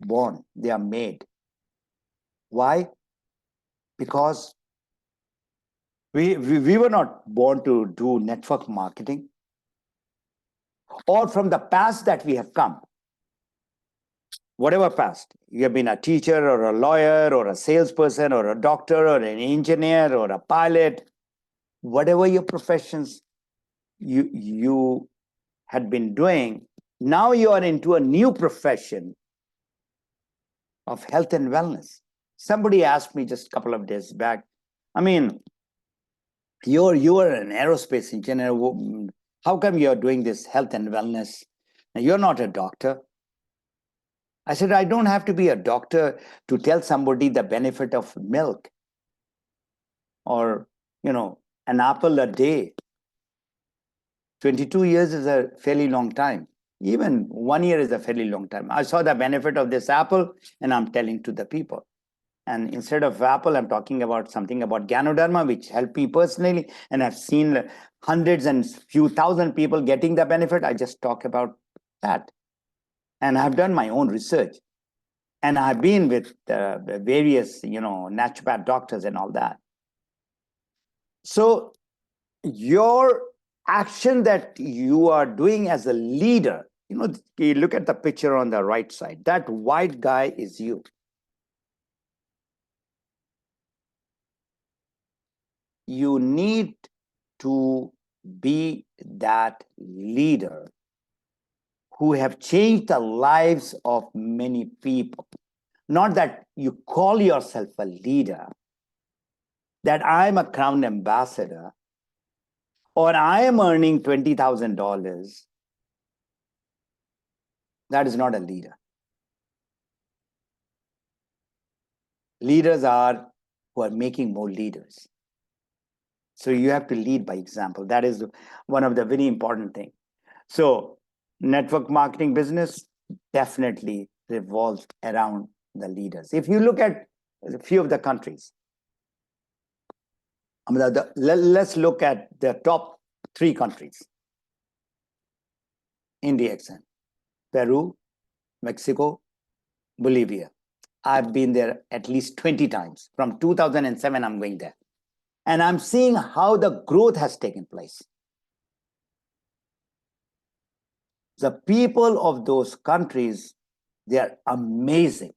born, they are made. Why? Because we were not born to do network marketing, or from the past that we have come. Whatever past, you have been a teacher or a lawyer or a salesperson or a doctor or an engineer or a pilot, whatever your professions you had been doing, now you are into a new profession of health and wellness. Somebody asked me just a couple of days back, I mean, you are an aerospace engineer. How come you're doing this health and wellness? Now, you're not a doctor. I said, I don't have to be a doctor to tell somebody the benefit of milk or, an apple a day. 22 years is a fairly long time. Even 1 year is a fairly long time. I saw the benefit of this apple and I'm telling to the people. And instead of apple, I'm talking about something about Ganoderma, which helped me personally. And I've seen hundreds and few thousand people getting the benefit. I just talk about that. And I've done my own research. And I've been with various, naturopath doctors and all that. So your action that you are doing as a leader, you look at the picture on the right side. That white guy is you. You need to be that leader who have changed the lives of many people. Not that you call yourself a leader, that I'm a crown ambassador, or I am earning $20,000. That is not a leader. Leaders are who are making more leaders. So you have to lead by example. That is one of the very important things. So network marketing business, definitely revolves around the leaders. If you look at a few of the countries, let's look at the top 3 countries in DXN: Peru, Mexico, Bolivia. I've been there at least 20 times. From 2007, I'm going there. And I'm seeing how the growth has taken place. The people of those countries, they are amazing.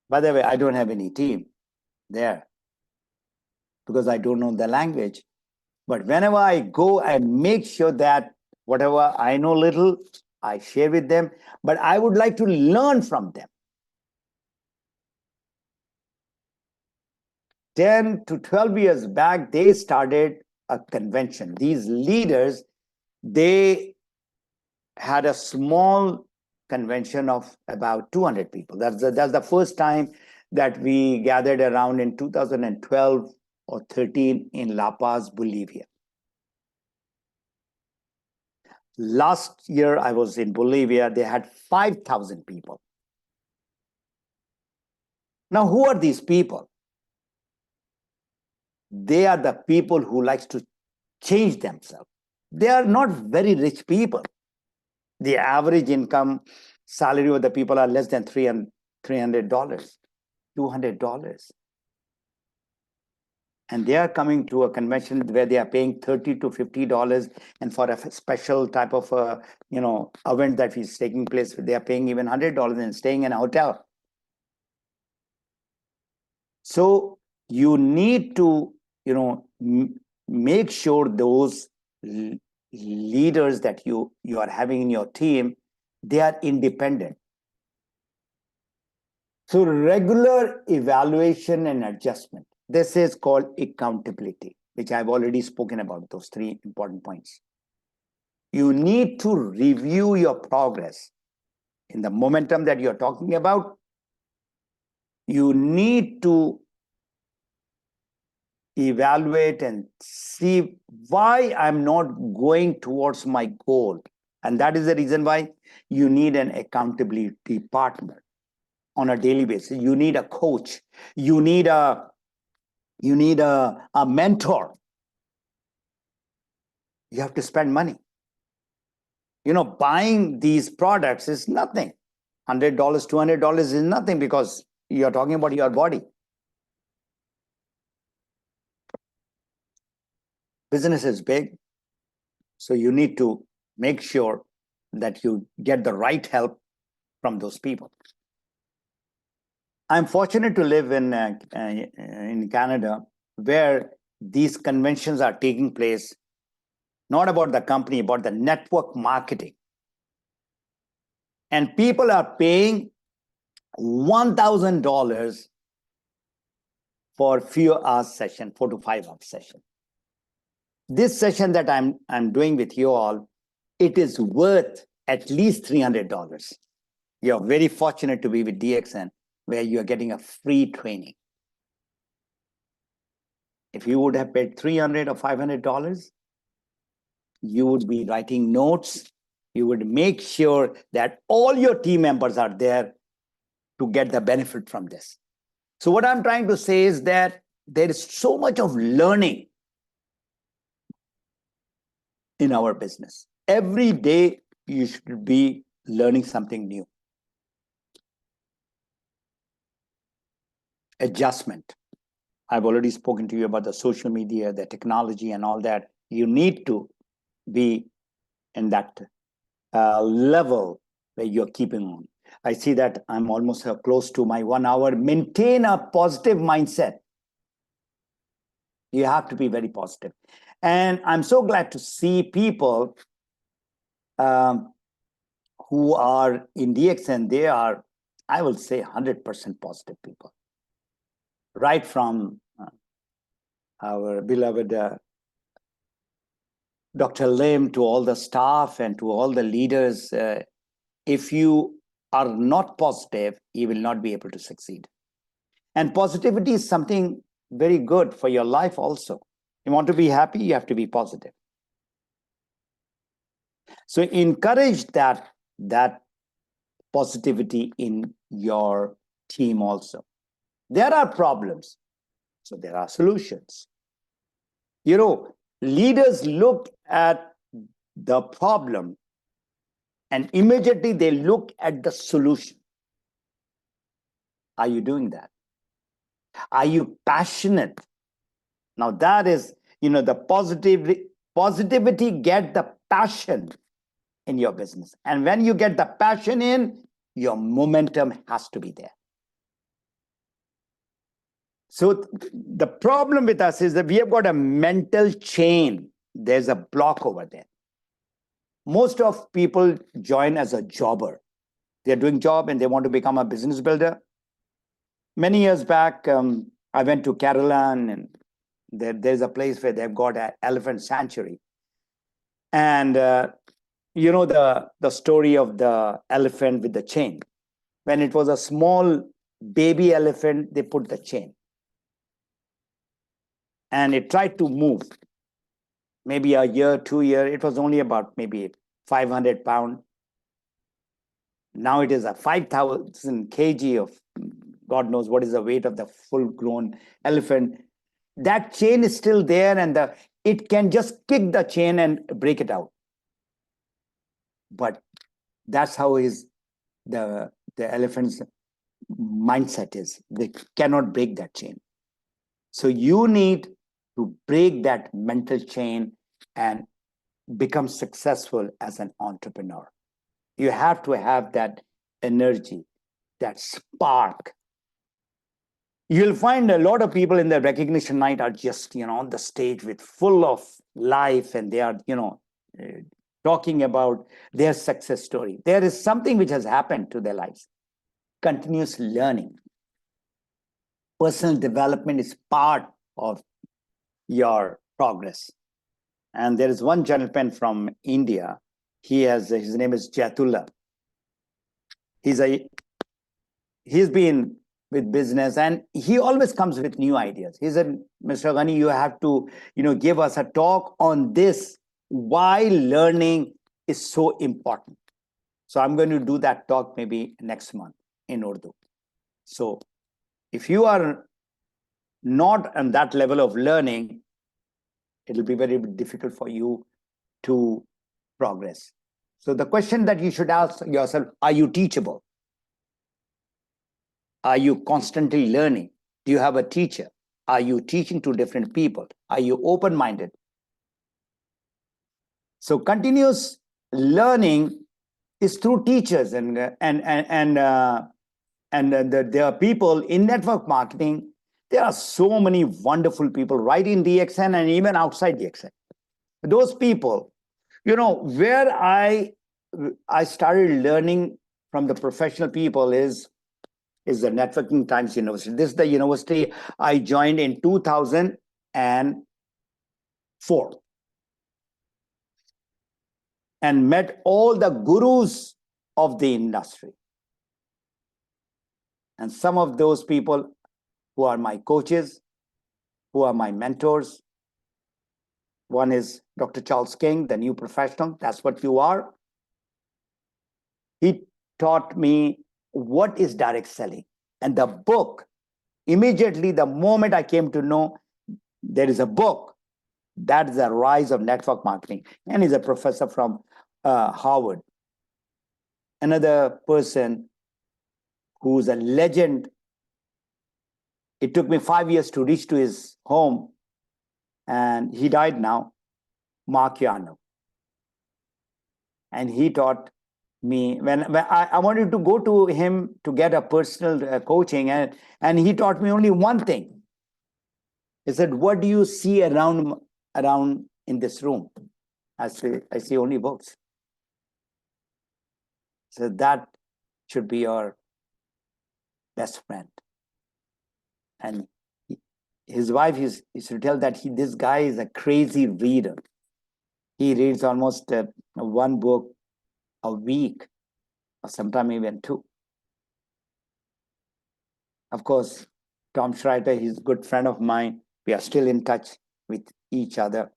By the way, I don't have any team there because I don't know the language. But whenever I go, I make sure that whatever I know little, I share with them. But I would like to learn from them. 10 to 12 years back, they started a convention. These leaders, they had a small convention of about 200 people. That's the first time that we gathered around in 2012 or 13 in La Paz, Bolivia. Last year, I was in Bolivia. They had 5,000 people. Now, who are these people? They are the people who likes to change themselves. They are not very rich people. The average income salary of the people are less than $300, $200. And they are coming to a convention where they are paying $30 to $50, and for a special type of event that is taking place, they are paying even $100 and staying in a hotel. So you need to make sure those leaders that you are having in your team, they are independent. So regular evaluation and adjustment. This is called accountability, which I've already spoken about, those 3 important points. You need to review your progress in the momentum that you're talking about. You need to evaluate and see why I'm not going towards my goal. And that is the reason why you need an accountability partner on a daily basis. You need a coach. You need a mentor. You have to spend money. Buying these products is nothing. $100, $200 is nothing because you're talking about your body. Business is big. So you need to make sure that you get the right help from those people. I'm fortunate to live in Canada, where these conventions are taking place, not about the company, but the network marketing. And people are paying $1,000 for a few hours session, 4 to 5 hours session. This session that I'm doing with you all, it is worth at least $300. You're very fortunate to be with DXN, where you're getting a free training. If you would have paid $300 or $500, you would be writing notes. You would make sure that all your team members are there to get the benefit from this. So what I'm trying to say is that there is so much of learning in our business. Every day you should be learning something new. Adjustment. I've already spoken to you about the social media, the technology and all that. You need to be in that level where you're keeping on. I see that I'm almost close to my 1 hour. Maintain a positive mindset. You have to be very positive. And I'm so glad to see people who are in DXN. They are, I will say, 100% positive people. Right from our beloved Dr. Lim to all the staff and to all the leaders. If you are not positive, you will not be able to succeed. And positivity is something very good for your life also. You want to be happy, you have to be positive. So encourage that positivity in your team also. There are problems, so there are solutions. Leaders look at the problem and immediately they look at the solution. Are you doing that? Are you passionate? Now that is, the positivity get the passion in your business. And when you get the passion in, your momentum has to be there. So the problem with us is that we have got a mental chain. There's a block over there. Most of people join as a jobber. They're doing job and they want to become a business builder. Many years back, I went to Kerala, and there's a place where they've got an elephant sanctuary. And the story of the elephant with the chain. When it was a small baby elephant, they put the chain. And it tried to move. Maybe a year, 2 years, it was only about maybe 500 pounds. Now it is a 5,000 kg of, God knows what is the weight of the full-grown elephant. That chain is still there, and it can just kick the chain and break it out. But that's how the elephant's mindset is. They cannot break that chain. So you need to break that mental chain and become successful as an entrepreneur. You have to have that energy, that spark. You'll find a lot of people in the recognition night are just, on the stage with full of life, and they are, talking about their success story. There is something which has happened to their lives. Continuous learning. Personal development is part of your progress. And there is one gentleman from India. His name is Jatullah. He's been with business, and he always comes with new ideas. He said, Mr. Ghani, you have to, give us a talk on this, why learning is so important. So I'm going to do that talk maybe next month in Urdu. So if you are not on that level of learning, it'll be very difficult for you to progress. So the question that you should ask yourself, are you teachable? Are you constantly learning? Do you have a teacher? Are you teaching to different people? Are you open-minded? So continuous learning is through teachers, and there are people in network marketing. There are so many wonderful people right in DXN and even outside DXN. Those people, where I started learning from the professional people is the Networking Times University. This is the university I joined in 2004 and met all the gurus of the industry. And some of those people who are my coaches, who are my mentors. One is Dr. Charles King, the new professional. That's what you are. He taught me what is direct selling. And the book, immediately the moment I came to know there is a book, that is the rise of network marketing. And he's a professor from Harvard. Another person who's a legend. It took me 5 years to reach to his home, and he died now, Mark Yarno. And he taught me, when I wanted to go to him to get a personal coaching, and he taught me only one thing. He said, what do you see around in this room? I see only books. So that should be your best friend. And his wife used to tell that this guy is a crazy reader. He reads almost one book a week, or sometimes even two. Of course, Tom Schreiter, he's a good friend of mine. We are still in touch with each other.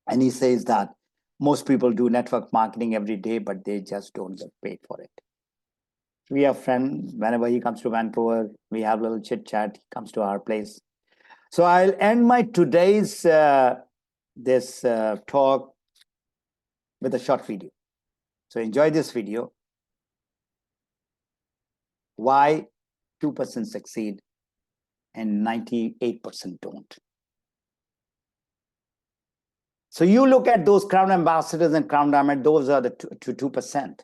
And he says that Most people do network marketing every day, but they just don't get paid for it. We have friends, whenever he comes to Vancouver, we have a little chit chat, he comes to our place. So I'll end my today's talk with a short video. So enjoy this video. Why 2% succeed and 98% don't. So you look at those Crown Ambassadors and Crown Diamond, those are the 2%.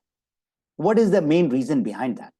What is the main reason behind that?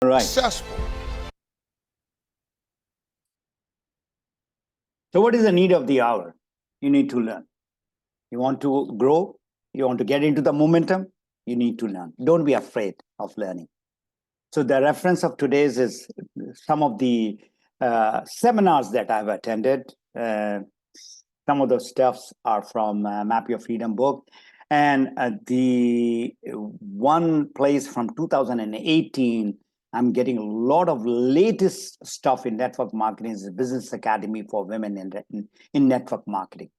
All right. Successful. So what is the need of the hour? You need to learn. You want to grow, you want to get into the momentum, you need to learn. Don't be afraid of learning. So the reference of today's is some of the seminars that I've attended. Some of those stuffs are from Map Your Freedom book. And the one place from 2018, I'm getting a lot of latest stuff in network marketing is the Business Academy for Women in network marketing.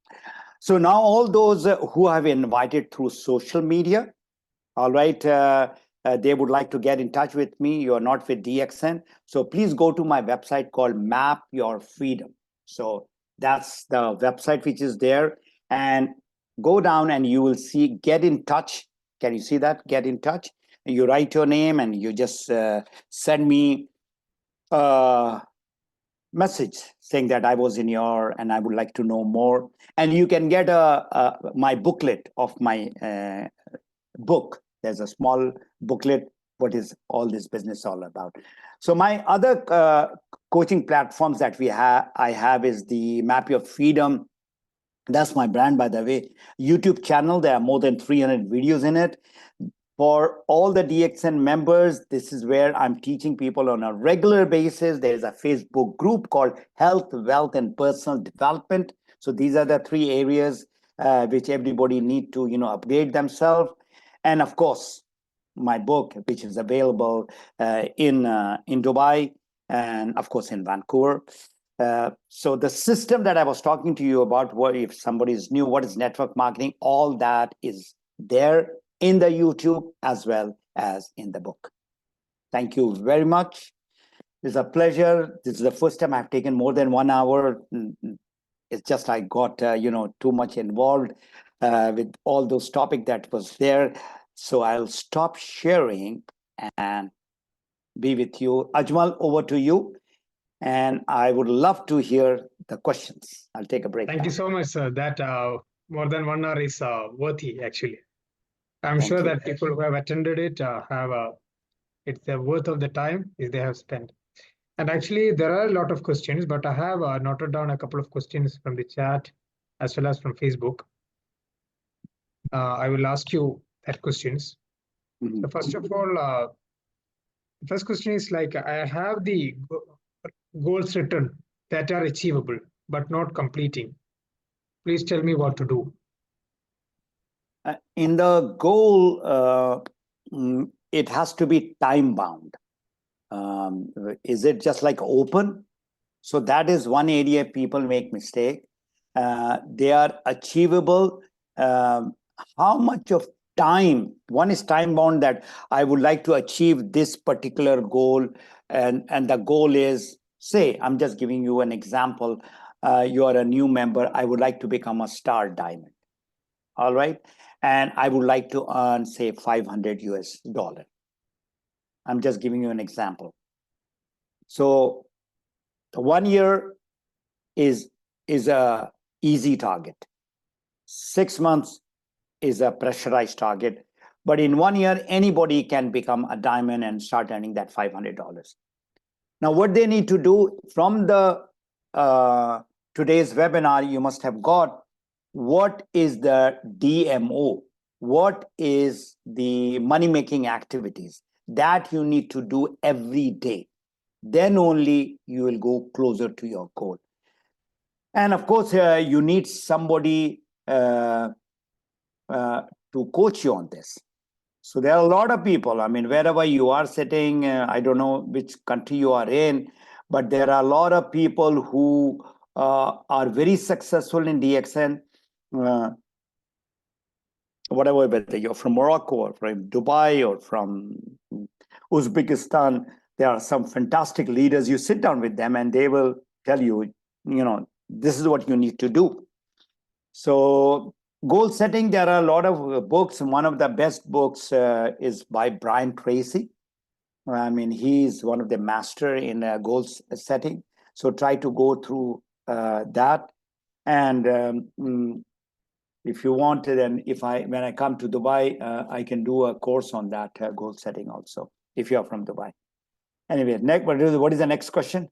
So now all those who have invited through social media, all right, they would like to get in touch with me. You're not with DXN. So please go to my website called Map Your Freedom. So that's the website which is there. And go down and you will see Get in Touch. Can you see that? Get in Touch. You write your name and you just send me a message saying that I was in your and I would like to know more. And you can get my booklet of my book. There's a small booklet. What is all this business all about? So my other coaching platforms that I have is the Map Your Freedom. That's my brand, by the way. YouTube channel. There are more than 300 videos in it. For all the DXN members, this is where I'm teaching people on a regular basis. There's a Facebook group called Health, Wealth, and Personal Development. So these are the three areas which everybody need to, upgrade themselves. And of course, my book, which is available in Dubai and of course in Vancouver. So the system that I was talking to you about, what if somebody is new, what is network marketing, all that is there in the YouTube as well as in the book. Thank you very much. It's a pleasure. This is the first time I've taken more than 1 hour. It's just I got too much involved with all those topics that was there. So I'll stop sharing and be with you. Ajmal, over to you. And I would love to hear the questions. I'll take a break. Thank you so much, sir. That more than 1 hour is worthy, actually. I'm Thank sure you. that people who have attended it it's the worth of the time is they have spent. And actually, there are a lot of questions, but I have noted down a couple of questions from the chat as well as from Facebook. I will ask you that questions. Mhm. So first of all, the first question is like, I have the goals written that are achievable, but not completing. Please tell me what to do. In the goal, it has to be time bound. Is it just like open? So that is one area people make mistake. They are achievable. How much of time? One is time bound, that I would like to achieve this particular goal, and the goal is, say, I'm just giving you an example. You are a new member. I would like to become a star diamond. All right. And I would like to earn, say, $500. I'm just giving you an example. So the 1 year is a easy target. 6 months is a pressurized target. But in 1 year, anybody can become a diamond and start earning that $500. Now, what they need to do from the today's webinar, you must have got what is the DMO, what is the money-making activities that you need to do every day. Then only you will go closer to your goal. And of course, you need somebody to coach you on this. So there are a lot of people. I mean, wherever you are sitting, I don't know which country you are in, but there are a lot of people who are very successful in DXN. Whatever, whether you're from Morocco or from Dubai or from Uzbekistan, there are some fantastic leaders. You sit down with them and they will tell you, this is what you need to do. So goal setting, there are a lot of books. One of the best books is by Brian Tracy. I mean, he's one of the master in goal setting. So try to go through that. And if you want it, and when I come to Dubai, I can do a course on that goal setting also, if you are from Dubai. Anyway, next, what is the next question?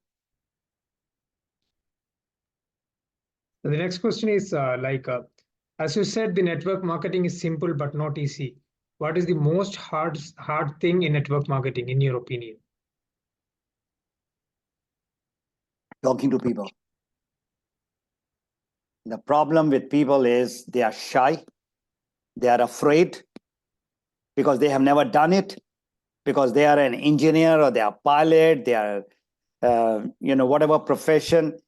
The next question is as you said, the network marketing is simple but not easy. What is the most hard thing in network marketing, in your opinion? Talking to people. The problem with people is they are shy, they are afraid because they have never done it, because they are an engineer or they are a pilot, they are, whatever profession.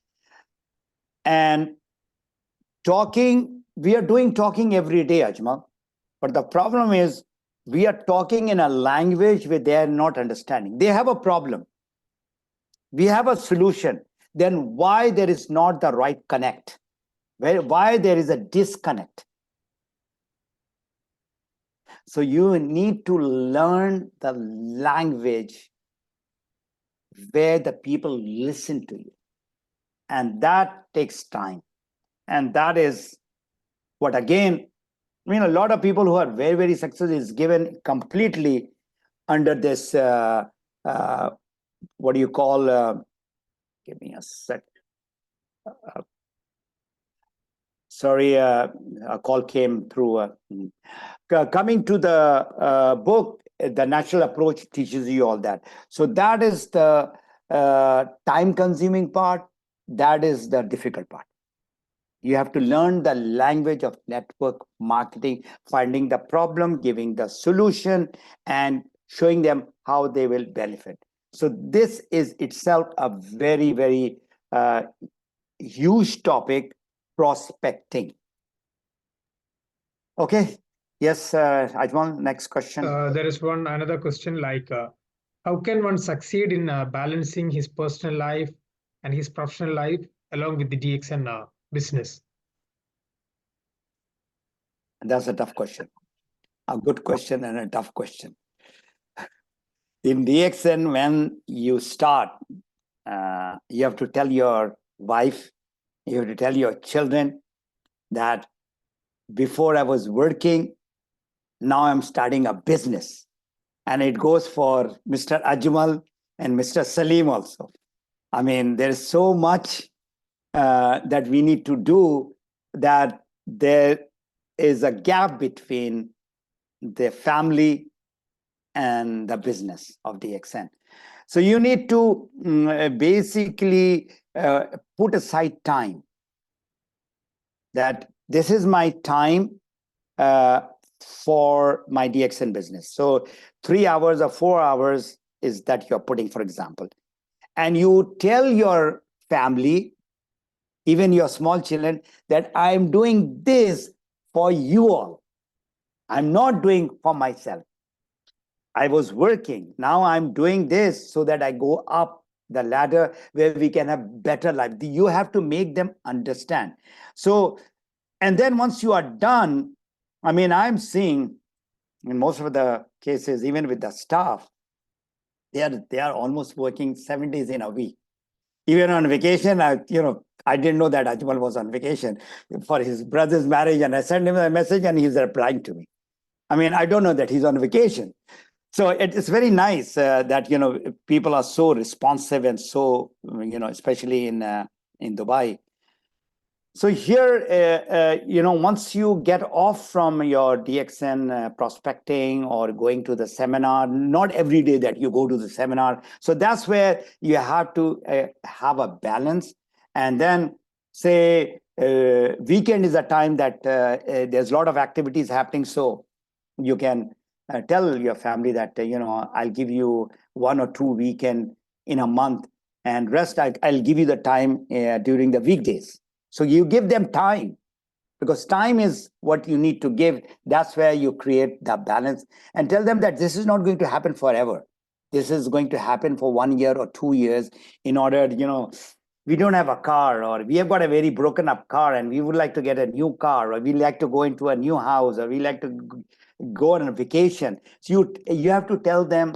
And we are doing talking every day, Ajmal. But the problem is we are talking in a language where they are not understanding. They have a problem. We have a solution. Then why there is not the right connect? Why there is a disconnect? So you need to learn the language where the people listen to you. And that takes time. And that is what, again, a lot of people who are very, very successful is given completely under this, what do you call, give me a sec. Sorry, a call came through. Coming to the book, The Natural Approach teaches you all that. So that is the time-consuming part. That is the difficult part. You have to learn the language of network marketing, finding the problem, giving the solution, and showing them how they will benefit. So this is itself a very, very huge topic, prospecting. Okay. Yes, Ajmal, next question. There is another question like, How can one succeed in balancing his personal life and his professional life along with the DXN business? That's a tough question. A good question and a tough question. In DXN, when you start, you have to tell your wife, you have to tell your children that before I was working, now I'm starting a business. And it goes for Mr. Ajmal and Mr. Salim also. I mean, there's so much that we need to do, that there is a gap between the family and the business of DXN. So you need to basically put aside time, that this is my time for my DXN business. So 3 hours or 4 hours is that you're putting, for example. And you tell your family, even your small children, that I'm doing this for you all. I'm not doing for myself. I was working. Now I'm doing this so that I go up the ladder where we can have better life. You have to make them understand. So, and then once you are done, I mean, I'm seeing in most of the cases, even with the staff, they are almost working 7 days in a week. Even on vacation, I didn't know that Ajmal was on vacation for his brother's marriage, and I sent him a message and he's replying to me. I mean, I don't know that he's on vacation. So it's very nice that, people are so responsive and so, especially in Dubai. So here, once you get off from your DXN prospecting or going to the seminar, not every day that you go to the seminar. So that's where you have to have a balance. And then say weekend is a time that there's a lot of activities happening. So you can tell your family that, I'll give you 1 or 2 weekend in a month, and rest I'll give you the time during the weekdays. So you give them time, because time is what you need to give. That's where you create the balance, and tell them that this is not going to happen forever. This is going to happen for 1 year or 2 years. In order, we don't have a car, or we have got a very broken up car and we would like to get a new car, or we like to go into a new house, or we like to go on a vacation. So you have to tell them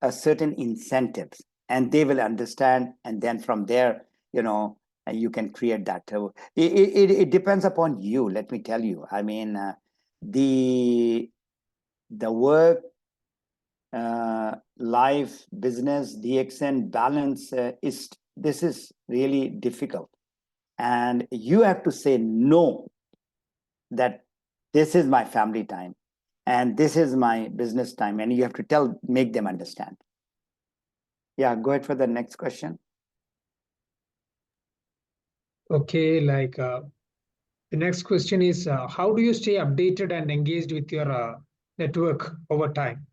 a certain incentives, and they will understand. And then from there, you can create that. It depends upon you. Let me tell you. I mean, the work, life, business, DXN balance this is really difficult, and you have to say no. That this is my family time, and this is my business time, and you have to make them understand. Yeah, go ahead for the next question. Okay, the next question is, how do you stay updated and engaged with your network over time?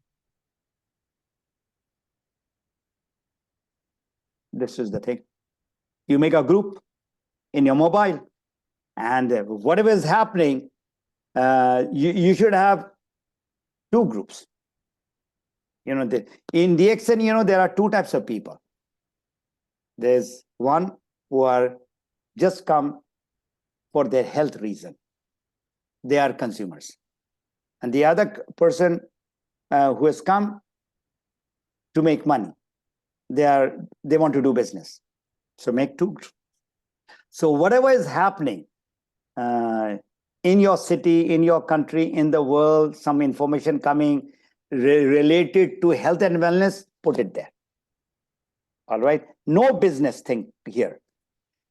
This is the thing. You make a group in your mobile, and whatever is happening, you should have 2 groups. In DXN, there are 2 types of people. There's one who are just come for their health reason. They are consumers. And the other person who has come to make money. They want to do business. So make 2 groups. So whatever is happening in your city, in your country, in the world, some information coming related to health and wellness, put it there. All right. No business thing here.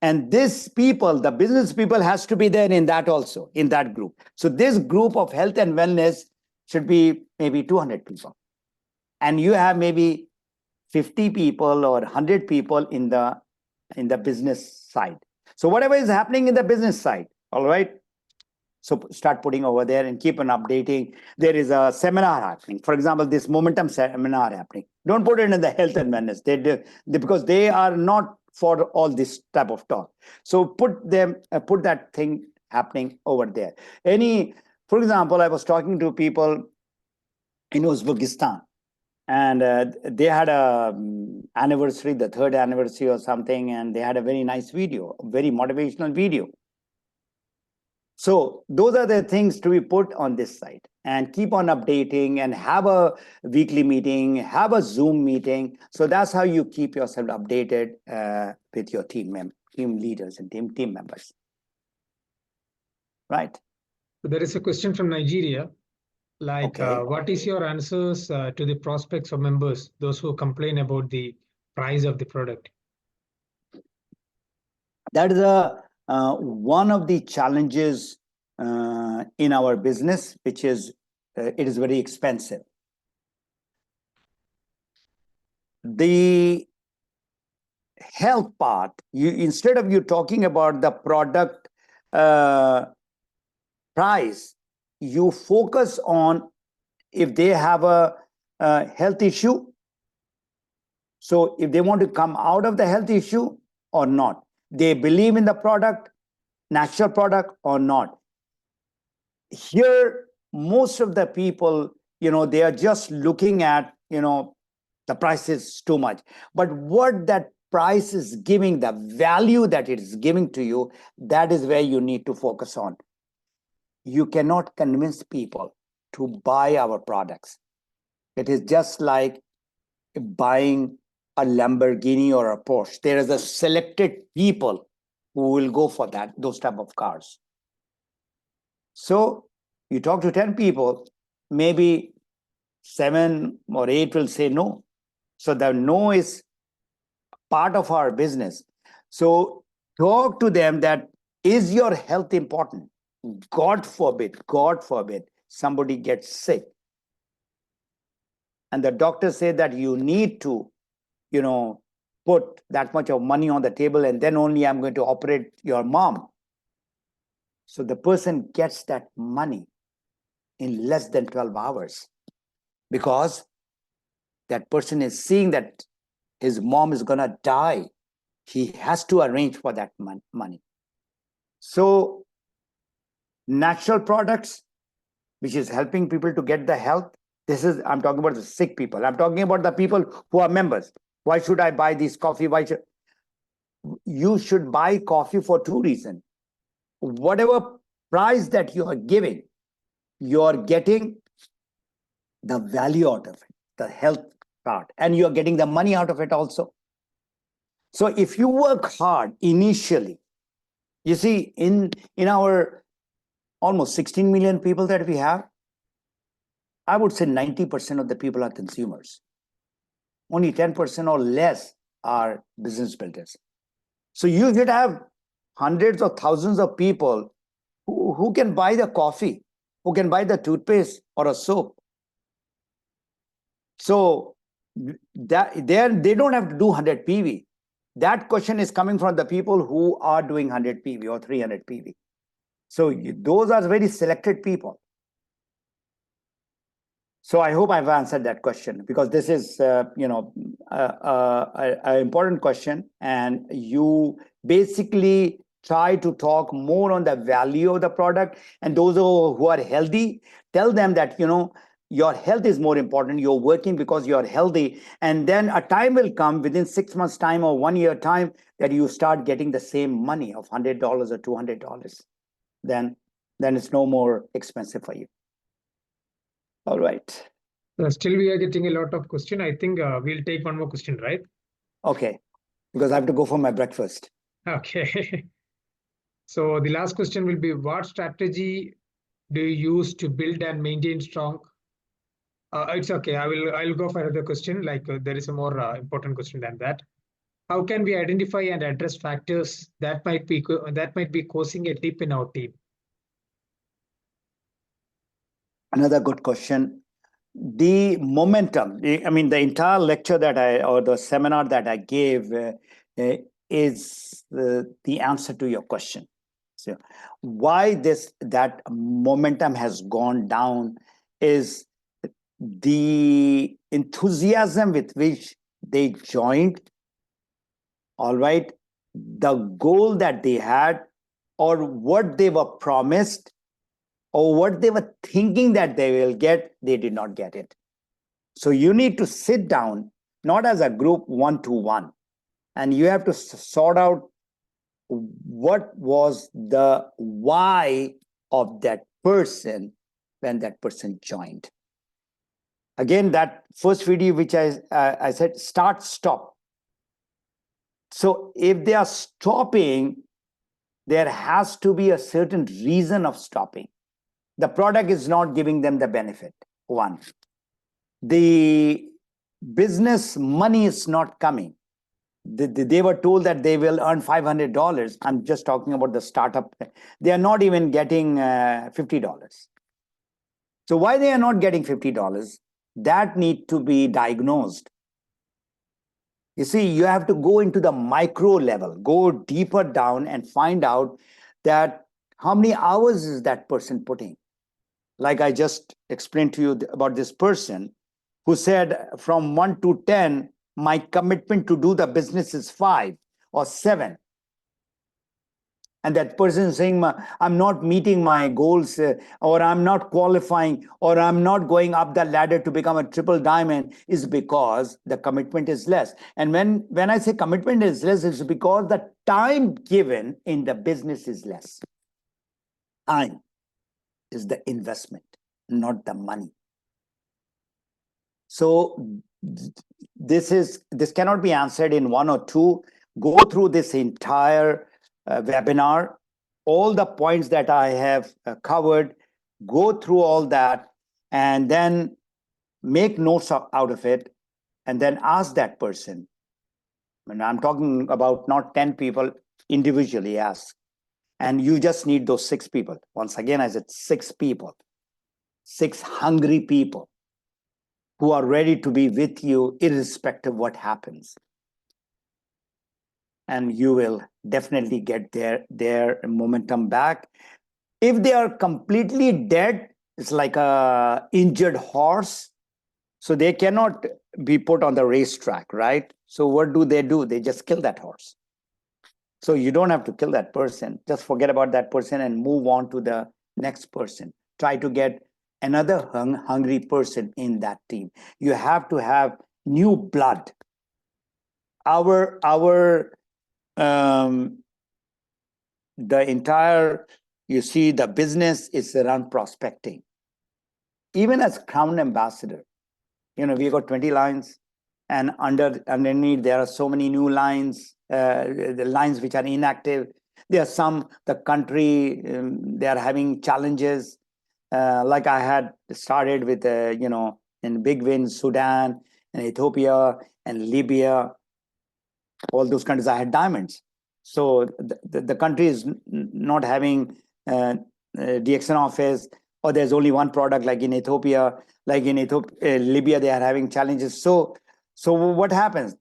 And the business people has to be there in that also, in that group. So this group of health and wellness should be maybe 200 people. And you have maybe 50 people or 100 people in the business side. So whatever is happening in the business side, all right? So start putting over there and keep on updating. There is a seminar happening. For example, this momentum seminar happening. Don't put it in the health and wellness. Because they are not for all this type of talk. So put that thing happening over there. For example, I was talking to people in Uzbekistan, and they had a anniversary, the third anniversary or something, and they had a very nice video, very motivational video. So those are the things to be put on this site, and keep on updating, and have a weekly meeting, have a Zoom meeting. So that's how you keep yourself updated with your team leaders and team members. Right. So there is a question from Nigeria. Like, Okay. what is your answers to the prospects or members, those who complain about the price of the product? That is one of the challenges in our business, which is it is very expensive. The health part, instead of you talking about the product price, you focus on if they have a health issue. So if they want to come out of the health issue or not, they believe in the product, natural product or not. Here, most of the people, they are just looking at, the price is too much. But what that price is giving, the value that it is giving to you, that is where you need to focus on. You cannot convince people to buy our products. It is just like buying a Lamborghini or a Porsche. There is a selected people who will go for those type of cars. So you talk to 10 people, maybe 7 or 8 will say no. So the no is part of our business. So talk to them that, is your health important? God forbid, somebody gets sick. And the doctor said that you need to, put that much of money on the table, and then only I'm going to operate your mom. So the person gets that money in less than 12 hours because that person is seeing that his mom is going to die. He has to arrange for that money. So natural products, which is helping people to get the health. I'm talking about the sick people. I'm talking about the people who are members. Why should I buy this coffee? You should buy coffee for 2 reasons. Whatever price that you are giving, you are getting the value out of it, the health part, and you are getting the money out of it also. So if you work hard initially, you see, in our almost 16 million people that we have, I would say 90% of the people are consumers. Only 10% or less are business builders. So you should have hundreds or thousands of people who can buy the coffee, who can buy the toothpaste or a soap. So they don't have to do 100 PV. That question is coming from the people who are doing 100 PV or 300 PV. So those are very selected people. So I hope I've answered that question, because this is, an important question, and you basically try to talk more on the value of the product. And those who are healthy, tell them that, your health is more important. You're working because you're healthy. And then a time will come within 6 months' time or 1 year time that you start getting the same money of $100 or $200. Then it's no more expensive for you. All right. Still, we are getting a lot of question. I think we'll take one more question, right? Okay, because I have to go for my breakfast. Okay. So the last question will be, what strategy do you use to build and maintain strong? It's okay. I'll go for another question. Like there is a more important question than that. How can we identify and address factors that might be causing a dip in our team? Another good question. The momentum, the entire lecture or the seminar that I gave is the answer to your question. So why that momentum has gone down is the enthusiasm with which they joined, all right, the goal that they had, or what they were promised, or what they were thinking that they will get, they did not get it. So you need to sit down, not as a group one-to-one, and you have to sort out what was the why of that person when that person joined. Again, that first video which I said, start, stop. So if they are stopping, there has to be a certain reason of stopping. The product is not giving them the benefit, one. The business money is not coming. They were told that they will earn $500. I'm just talking about the startup. They are not even getting $50. So why they are not getting $50? That need to be diagnosed. You see, you have to go into the micro level, go deeper down and find out that how many hours is that person putting. Like I just explained to you about this person who said from 1 to 10, my commitment to do the business is 5 or 7. And that person is saying, I'm not meeting my goals, or I'm not qualifying, or I'm not going up the ladder to become a triple diamond, is because the commitment is less. And when I say commitment is less, it's because the time given in the business is less. Time is the investment, not the money. So this cannot be answered in 1 or 2. Go through this entire webinar, all the points that I have covered, go through all that, and then make notes out of it, and then ask that person. And I'm talking about not 10 people, individually ask. And you just need those 6 people. Once again, I said 6 people, 6 hungry people who are ready to be with you irrespective of what happens. And you will definitely get their momentum back. If they are completely dead, it's like a injured horse. So they cannot be put on the racetrack, right? So what do? They just kill that horse. So you don't have to kill that person. Just forget about that person and move on to the next person. Try to get another hungry person in that team. You have to have new blood. The entire, you see, the business is around prospecting. Even as Crown Ambassador, we got 20 lines, and underneath there are so many new lines, the lines which are inactive. There are some, the country, they are having challenges. Like I had started with, in big wins, Sudan and Ethiopia and Libya, all those countries, I had diamonds. So the country is not having DXN office, or there's only one product, like in Ethiopia, Libya, they are having challenges. So what happens?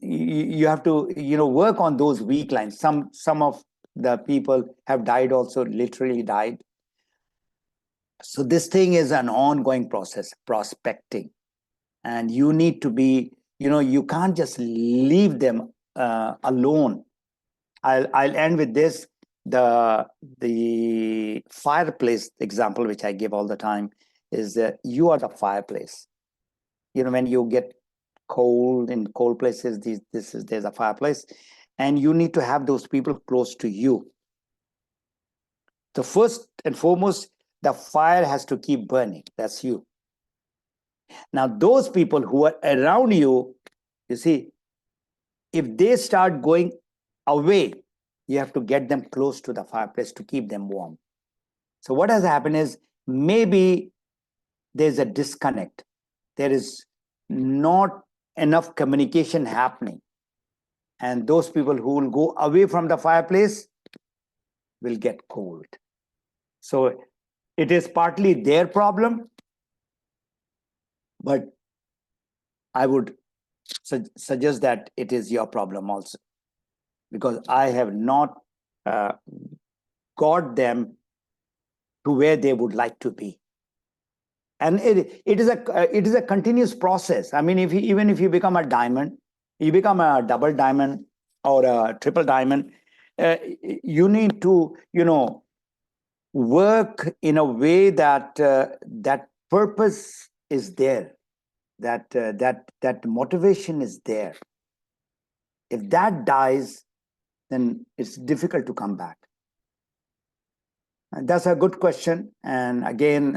You have to, work on those weak lines. Some of the people have died also, literally died. So this thing is an ongoing process, prospecting. And you need to be, you can't just leave them alone. I'll end with this. The fireplace example, which I give all the time, is that you are the fireplace. When you get cold in cold places, there's a fireplace, and you need to have those people close to you. So first and foremost, the fire has to keep burning. That's you. Now, those people who are around you, you see, if they start going away, you have to get them close to the fireplace to keep them warm. So what has happened is, maybe there's a disconnect. There is not enough communication happening. And those people who will go away from the fireplace will get cold. So it is partly their problem, but I would suggest that it is your problem also, because I have not got them to where they would like to be. And it is a continuous process. I mean, even if you become a diamond, you become a double diamond or a triple diamond, you need to, work in a way that that purpose is there. that motivation is there. If that dies, then it's difficult to come back. And that's a good question. And again,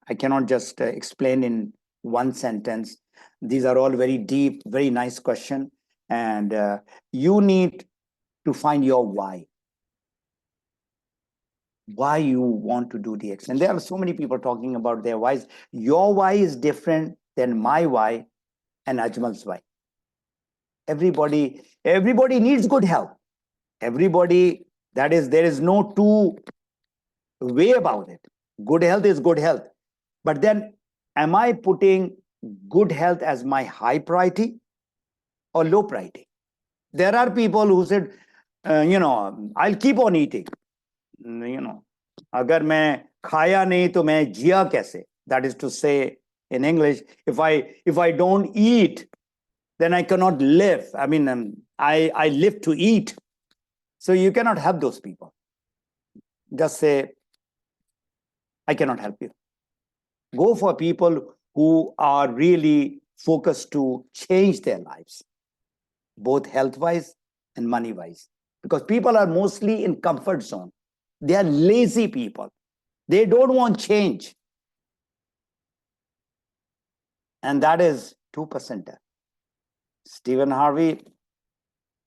I cannot just explain in one sentence. These are all very deep, very nice question. And you need to find your why you want to do the X. And there are so many people talking about their whys. Your why is different than my why and Ajmal's why. Everybody needs good health. Everybody, there is no two way about it. Good health is good health. But then, am I putting good health as my high priority or low priority? There are people who said, I'll keep on eating. अगर मैं खाया नहीं तो मैं जिया कैसे? That is to say, in English, if I don't eat, then I cannot live. I mean, I live to eat. So you cannot help those people. Just say, I cannot help you. Go for people who are really focused to change their lives, both health-wise and money-wise. Because people are mostly in comfort zone. They are lazy people. They don't want change. And that is 2%. Stephen Harvey,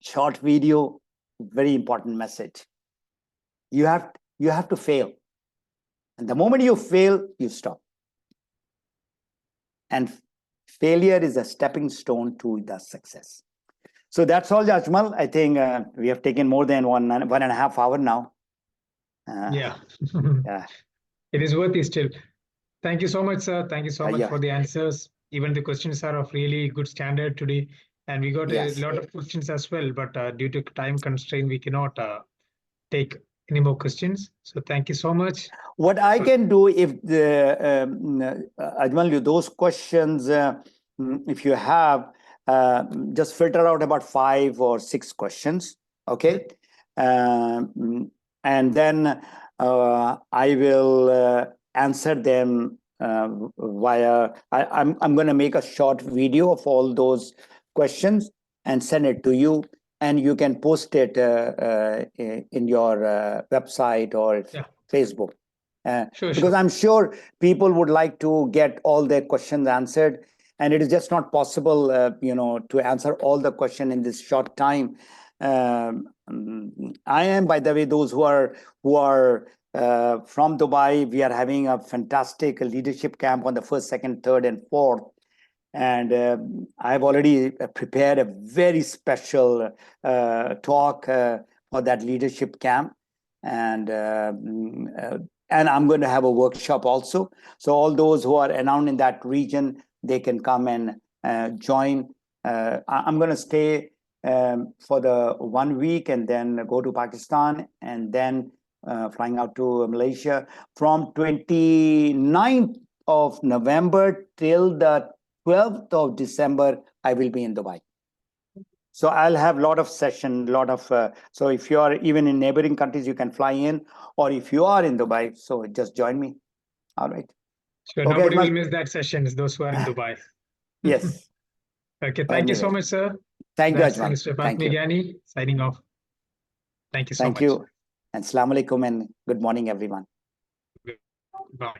short video, very important message. You have to fail. And the moment you fail, you stop. And failure is a stepping stone to the success. So that's all, Ajmal. I think we have taken more than one and a half hour now. Yeah. Yeah. It is worth it still. Thank you so much, sir. Thank you so much Yeah. for the answers. Even the questions are of really good standard today. And we got Yes. a lot of questions as well, but due to time constraint, we cannot take any more questions. So thank you so much. What I can do, if Ajmal, those questions, if you have, just filter out about 5 or 6 questions, okay? And then I will answer them via. I'm going to make a short video of all those questions and send it to you, and you can post it in your website or Facebook. Sure, because I'm sure people would like to get all their questions answered, and it is just not possible, to answer all the questions in this short time. I am, by the way, those who are from Dubai. We are having a fantastic leadership camp on the 1st, 2nd, 3rd, and 4th. And I've already prepared a very special talk for that leadership camp. And I'm going to have a workshop also. So all those who are around in that region, they can come and join. I'm going to stay for the 1 week and then go to Pakistan and then flying out to Malaysia. From 29th of November till the 12th of December, I will be in Dubai. So I'll have a lot of session, so if you are even in neighboring countries, you can fly in, or if you are in Dubai, so just join me. All right. Sure, Okay, nobody will miss that session, those who are in Dubai. Yes. Okay, thank you so much, sir. Thank you, That's Ajmal. Mr. Thank you. Fatemi Ghani signing off. Thank you so much. Thank you. And Assalamu alaikum and good morning, everyone. Bye.